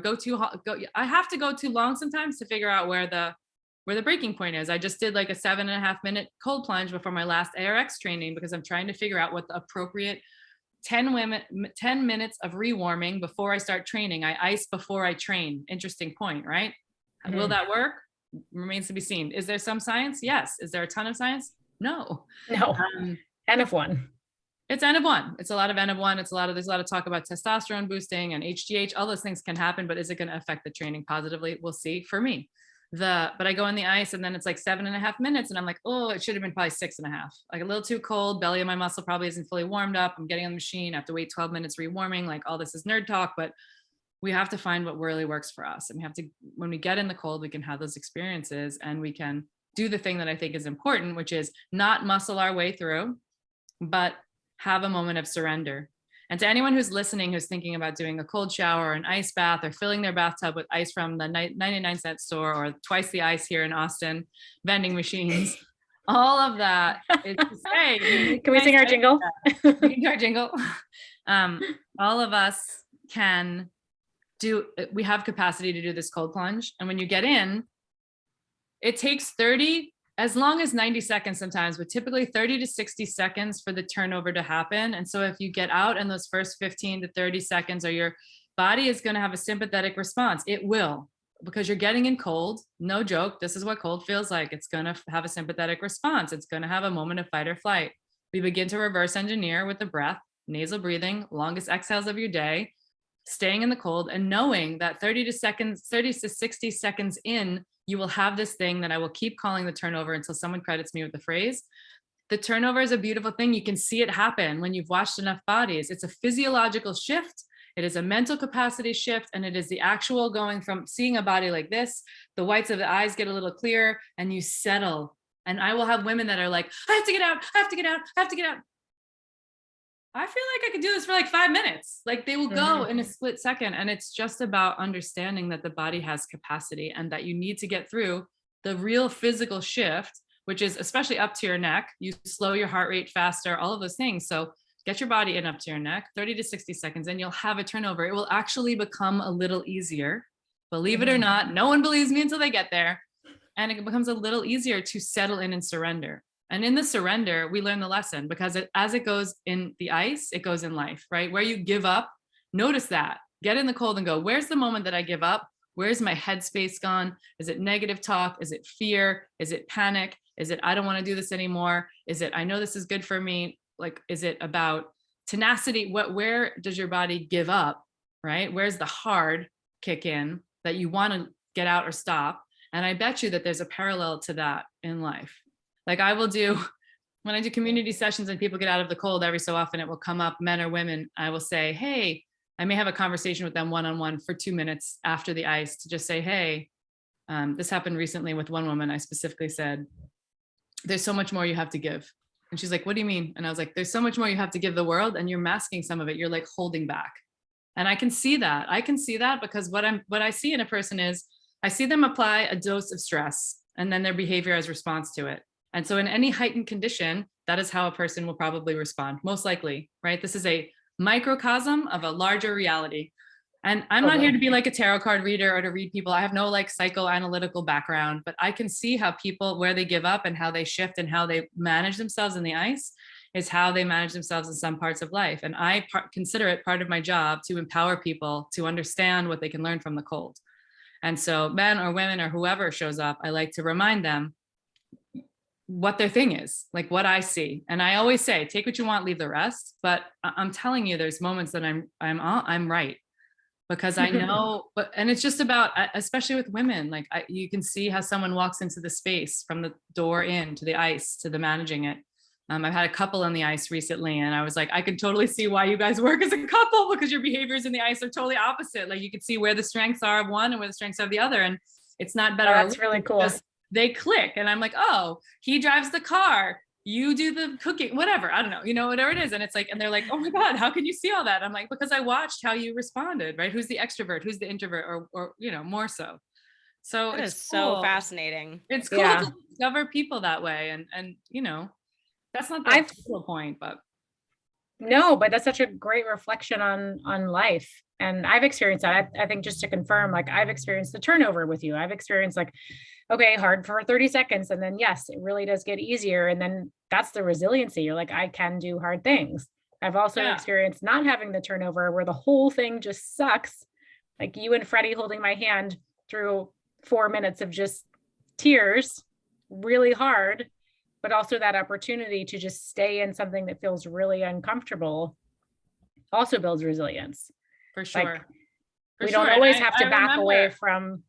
I have to go too long sometimes to figure out where the breaking point is. I just did like a 7.5 minute cold plunge before my last ARX training because I'm trying to figure out what the appropriate 10 minutes of rewarming before I start training. I ice before I train. Interesting point, right? Mm-hmm. Will that work? Remains to be seen. Is there some science? Yes. Is there a ton of science? No. N of one. It's N of one. It's a lot of N of one. There's a lot of talk about testosterone boosting and HGH. All those things can happen, but is it going to affect the training positively? We'll see. For me, but I go in the ice and then it's like 7.5 minutes and I'm like, oh, it should have been probably 6.5. Like a little too cold. Belly of my muscle probably isn't fully warmed up. I'm getting on the machine. I have to wait 12 minutes rewarming. Like all this is nerd talk, but we have to find what really works for us. And we have to, when we get in the cold, we can have those experiences and we can do the thing that I think is important, which is not muscle our way through, but have a moment of surrender. And to anyone who's listening, who's thinking about doing a cold shower or an ice bath or filling their bathtub with ice from the 99-cent store or twice the ice here in Austin, vending machines, all of that is to say, can we sing our jingle? We can do our jingle. All of us we have capacity to do this cold plunge. And when you get in, it takes 30, as long as 90 seconds sometimes, but typically 30 to 60 seconds for the turnover to happen. And so if you get out in those first 15 to 30 seconds, or your body is going to have a sympathetic response, it will, because you're getting in cold. No joke. This is what cold feels like. It's going to have a sympathetic response. It's going to have a moment of fight or flight. We begin to reverse engineer with the breath, nasal breathing, longest exhales of your day, staying in the cold, and knowing that 30 to 60 seconds in, you will have this thing that I will keep calling the turnover until someone credits me with the phrase. The turnover is a beautiful thing. You can see it happen when you've watched enough bodies. It's a physiological shift. It is a mental capacity shift. And it is the actual going from seeing a body like this, the whites of the eyes get a little clearer, and you settle. And I will have women that are like, I have to get out. I have to get out. I have to get out. I feel like I could do this for like 5 minutes. Like they will go in a split second. And it's just about understanding that the body has capacity and that you need to get through the real physical shift, which is especially up to your neck. You slow your heart rate faster, all of those things. So get your body in up to your neck, 30 to 60 seconds, and you'll have a turnover. It will actually become a little easier. Believe it or not, no one believes me until they get there. And it becomes a little easier to settle in and surrender. And in the surrender, we learn the lesson, because as it goes in the ice, it goes in life, right? Where you give up, notice that. Get in the cold and go, where's the moment that I give up? Where's my headspace gone? Is it negative talk? Is it fear? Is it panic? Is it, I don't want to do this anymore? Is it, I know this is good for me? Like, is it about tenacity? Where does your body give up, right? Where's the hard kick in that you want to get out or stop? And I bet you that there's a parallel to that in life. Like I will do, when I do community sessions and people get out of the cold, every so often it will come up, men or women, I will say, hey, I may have a conversation with them one-on-one for 2 minutes after the ice to just say, hey, this happened recently with one woman. I specifically said, there's so much more you have to give. And she's like, what do you mean? And I was like, there's so much more you have to give the world, and you're masking some of it. You're like holding back. And I can see that. I can see that because what I see in a person is I see them apply a dose of stress and then their behavior as response to it. And so in any heightened condition, that is how a person will probably respond, most likely, right? This is a microcosm of a larger reality. And I'm not here to be like a tarot card reader or to read people. I have no like psychoanalytical background, but I can see how people, where they give up and how they shift and how they manage themselves in the ice is how they manage themselves in some parts of life. And I consider it part of my job to empower people to understand what they can learn from the cold. And so men or women or whoever shows up, I like to remind them what their thing is, like what I see. And I always say, take what you want, leave the rest. But I'm telling you, there's moments that I'm right, because I know, and it's just about, especially with women, like you can see how someone walks into the space from the door in to the ice, to the managing it. I've had a couple on the ice recently, and I was like, I can totally see why you guys work as a couple, because your behaviors in the ice are totally opposite. Like you can see where the strengths are of one and where the strengths are of the other. And it's not better. That's really cool. They click, and I'm like, oh, he drives the car, you do the cooking, whatever, I don't know, whatever it is. And it's like, and they're like, oh my God, how can you see all that? I'm like, because I watched how you responded, right? Who's the extrovert, who's the introvert, or more so. So That it's is cool. so fascinating. It's cool to discover people that way. And that's not the whole point, but. No, but that's such a great reflection on life. And I've experienced that. I think just to confirm, like I've experienced the turnover with you. I've experienced like, okay, hard for 30 seconds. And then yes, it really does get easier. And then that's the resiliency. You're like, I can do hard things. I've also experienced not having the turnover where the whole thing just sucks. Like you and Freddie holding my hand through 4 minutes of just tears, really hard, but also that opportunity to just stay in something that feels really uncomfortable also builds resilience. For sure. Like, we don't always have to back away from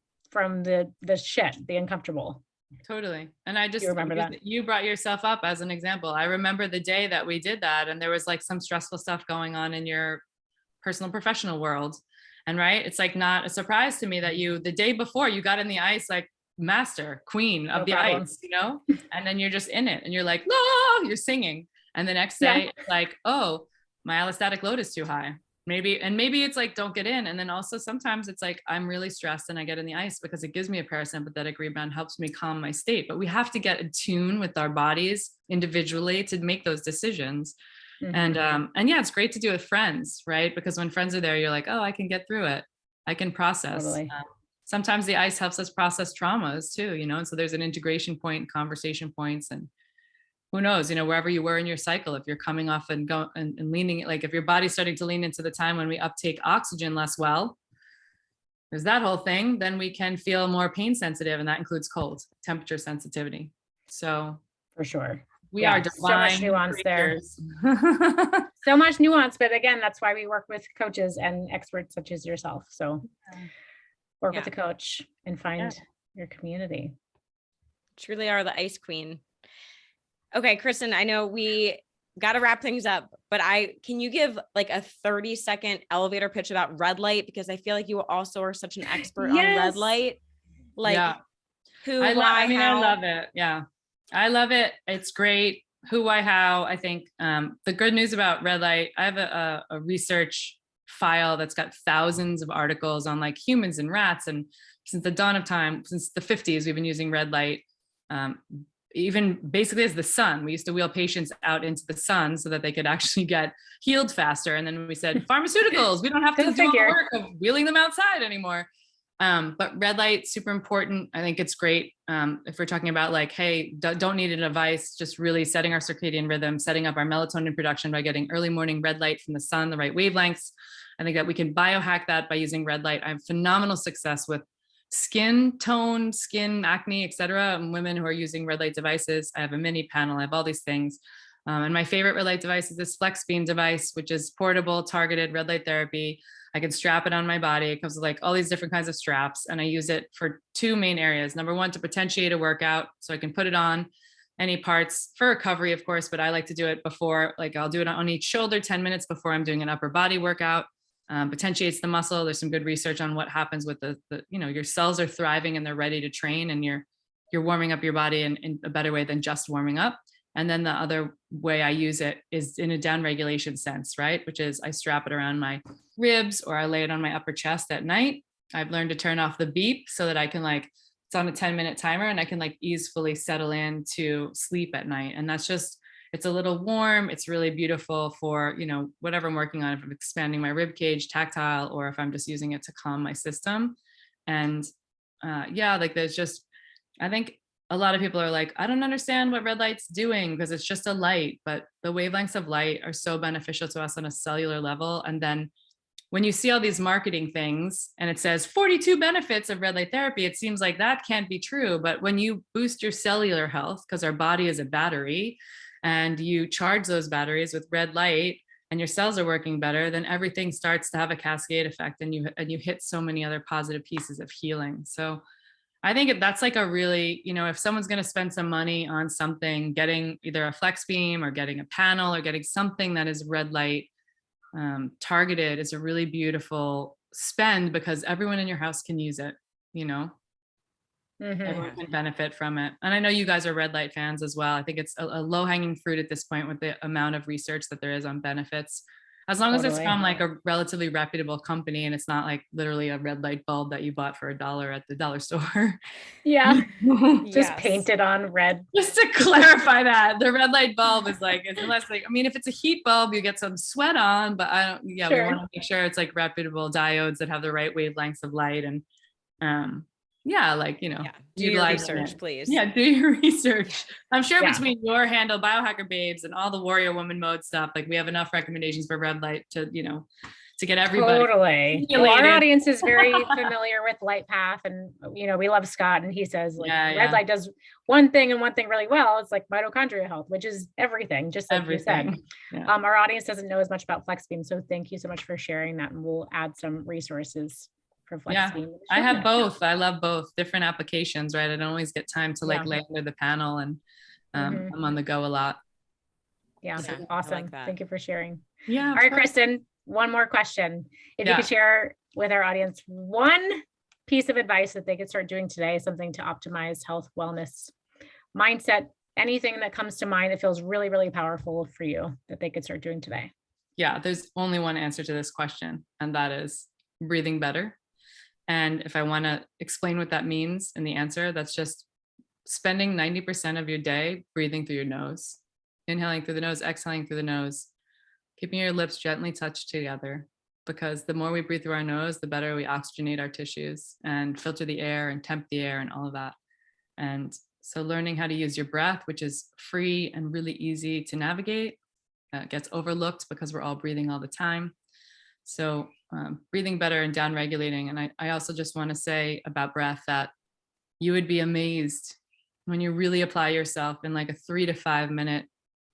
the shit, the uncomfortable. Totally. And I just remember that you brought yourself up as an example. I remember the day that we did that, and there was like some stressful stuff going on in your personal professional world. And right, it's like not a surprise to me that the day before you got in the ice, like master, queen of the ice, and then you're just in it and you're like, oh, you're singing. And the next day, it's like, oh, my allostatic load is too high. Maybe it's like, don't get in. And then also sometimes it's like, I'm really stressed and I get in the ice because it gives me a parasympathetic rebound, helps me calm my state. But we have to get in tune with our bodies individually to make those decisions. And yeah, it's great to do with friends, right? Because when friends are there, you're like, oh, I can get through it. I can process. Totally. Sometimes the ice helps us process traumas too, and so there's an integration point, conversation points, and who knows, wherever you were in your cycle, if you're coming off and go and leaning, like if your body's starting to lean into the time when we uptake oxygen less well, there's that whole thing, then we can feel more pain sensitive. And that includes cold temperature sensitivity. So for sure. We are divine. So much nuance creatures. There. So much nuance. But again, that's why we work with coaches and experts such as yourself. So work with a coach and find your community. Truly are the ice queen. Okay, Kristin, I know we got to wrap things up, but can you give like a 30-second elevator pitch about red light? Because I feel like you also are such an expert on red light. Like I love it. Yeah. I love it. It's great. Who, why, how. I think the good news about red light, I have a research file that's got thousands of articles on like humans and rats. And since the dawn of time, since the 50s, we've been using red light. Even basically as the sun. We used to wheel patients out into the sun so that they could actually get healed faster. And then we said, pharmaceuticals, we don't have to do all the work of wheeling them outside anymore. But red light, super important. I think it's great. If we're talking about like, hey, don't need a device, just really setting our circadian rhythm, setting up our melatonin production by getting early morning red light from the sun, the right wavelengths. I think that we can biohack that by using red light. I have phenomenal success with skin tone, skin acne, etc. Women who are using red light devices. I have a mini panel. I have all these things. And my favorite red light device is this FlexBeam device, which is portable, targeted red light therapy. I can strap it on my body. It comes with like all these different kinds of straps. And I use it for two main areas. Number one, to potentiate a workout. So I can put it on any parts for recovery, of course, but I like to do it before, like I'll do it on each shoulder 10 minutes before I'm doing an upper body workout. Potentiates the muscle. There's some good research on what happens with the your cells are thriving and they're ready to train, and you're warming up your body in a better way than just warming up. And then the other way I use it is in a down regulation sense, right? Which is I strap it around my ribs or I lay it on my upper chest at night. I've learned to turn off the beep so that I can it's on a 10-minute timer and I can easily settle in to sleep at night. And that's just, it's a little warm. It's really beautiful for, whatever I'm working on, if I'm expanding my rib cage, tactile, or if I'm just using it to calm my system. And there's just, I think a lot of people are like, I don't understand what red light's doing because it's just a light, but the wavelengths of light are so beneficial to us on a cellular level. And then when you see all these marketing things and it says 42 benefits of red light therapy, it seems like that can't be true. But when you boost your cellular health, because our body is a battery, and you charge those batteries with red light and your cells are working better, then everything starts to have a cascade effect and you hit so many other positive pieces of healing. So I think that's like a really, if someone's going to spend some money on something, getting either a FlexBeam or getting a panel or getting something that is red light targeted is a really beautiful spend because everyone in your house can use it, Everyone can benefit from it. And I know you guys are red light fans as well. I think it's a low hanging fruit at this point with the amount of research that there is on benefits. As long as it's from like a relatively reputable company and it's not like literally a red light bulb that you bought for $1 at the dollar store. Yeah. Just painted on red. Just to clarify that the red light bulb is unless if it's a heat bulb, you get some sweat on, but we want to make sure it's like reputable diodes that have the right wavelengths of light and, do your research, please. Yeah, do your research. I'm sure between your handle, Biohacker Babes, and all the Warrior Woman Mode stuff, we have enough recommendations for red light to get everybody. Totally. Well, our audience is very familiar with Light Path, and we love Scott, and he says red light does one thing and one thing really well. It's like mitochondria health, which is everything, just like you said. Yeah. Our audience doesn't know as much about FlexBeam, so thank you so much for sharing that, and we'll add some resources. I have both. I love both different applications, right? I don't always get time to lay under the panel and I'm on the go a lot. Yeah. Awesome. Like Thank you for sharing. Yeah. All right, Kristin, one more question. If you could share with our audience one piece of advice that they could start doing today, something to optimize health, wellness, mindset, anything that comes to mind that feels really, really powerful for you that they could start doing today? Yeah, there's only one answer to this question, and that is breathing better. And if I want to explain what that means in the answer, that's just spending 90% of your day breathing through your nose, inhaling through the nose, exhaling through the nose, keeping your lips gently touched together. Because the more we breathe through our nose, the better we oxygenate our tissues and filter the air and temp the air and all of that. And so learning how to use your breath, which is free and really easy to navigate, gets overlooked because we're all breathing all the time. So breathing better and down regulating. And I also just want to say about breath that you would be amazed when you really apply yourself in like a 3 to 5 minute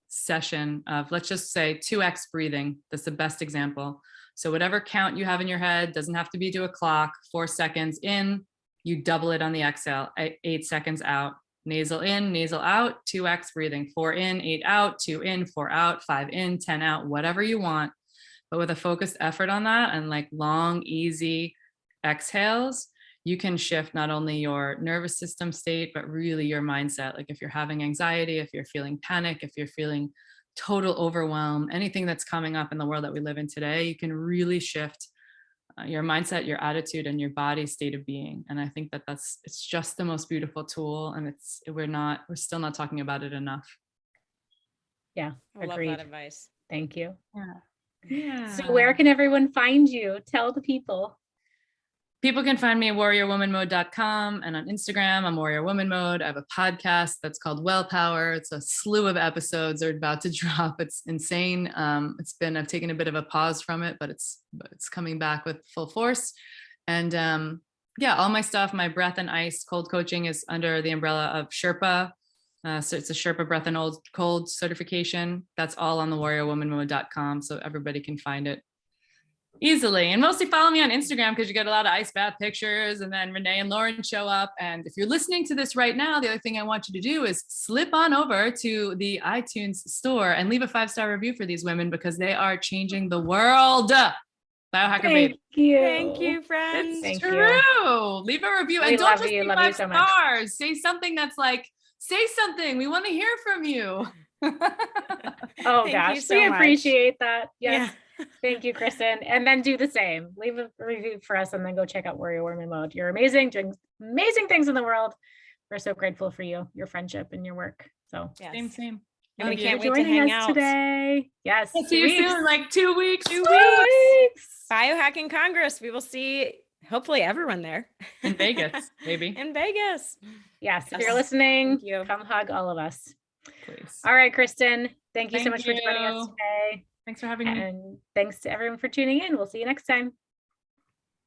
session of, let's just say 2x breathing. That's the best example. So whatever count you have in your head, doesn't have to be to a clock, 4 seconds in, you double it on the exhale, 8 seconds out, nasal in, nasal out, 2x breathing, 4 in, 8 out, 2 in, 4 out, 5 in, 10 out, whatever you want. But with a focused effort on that and like long, easy exhales, you can shift not only your nervous system state, but really your mindset. Like if you're having anxiety, if you're feeling panic, if you're feeling total overwhelm, anything that's coming up in the world that we live in today, you can really shift your mindset, your attitude, and your body's state of being. And I think that it's just the most beautiful tool, and we're still not talking about it enough. Yeah, I love agreed. that advice. Thank you. Yeah. So where can everyone find you? Tell the people. People can find me at warriorwomanmode.com, and on Instagram, I'm Warrior Woman Mode. I have a podcast that's called Well Power. It's a slew of episodes are about to drop. It's insane. I've taken a bit of a pause from it, but it's coming back with full force. And all my stuff, my breath and ice cold coaching is under the umbrella of Sherpa. So it's a Sherpa breath and cold certification. That's all on the warriorwomanmode.com. So everybody can find it easily. And mostly follow me on Instagram because you get a lot of ice bath pictures, and then Renee and Lauren show up. And if you're listening to this right now, the other thing I want you to do is slip on over to the iTunes store and leave a 5-star review for these women because they are changing the world. Biohacker baby. Thank you, friends. It's Thank true. you. Leave a review. We And don't love just you. leave Love you 5 so much. stars. Say something that's like, say something. We want to hear from you. Oh Thank gosh, you so we much. appreciate that. Yes. Yeah. Thank you, Kristin. And then do the same. Leave a review for us and then go check out Warrior Woman Mode. You're amazing, doing amazing things in the world. We're so grateful for you, your friendship, and your work. So Yes. Same. And we thank you can't for wait to joining hang us out today. Yes. I'll see you soon, like 2 weeks. 2 2 weeks. weeks. Biohacking Congress. We will see hopefully everyone there. In Vegas, maybe. In Vegas. Yes. If Yes. you're listening, Thank you. come hug all of us. Please. All right, Kristin. Thank you so Thank much for joining us you. today. Thanks for having me. And thanks to everyone for tuning in. We'll see you next time.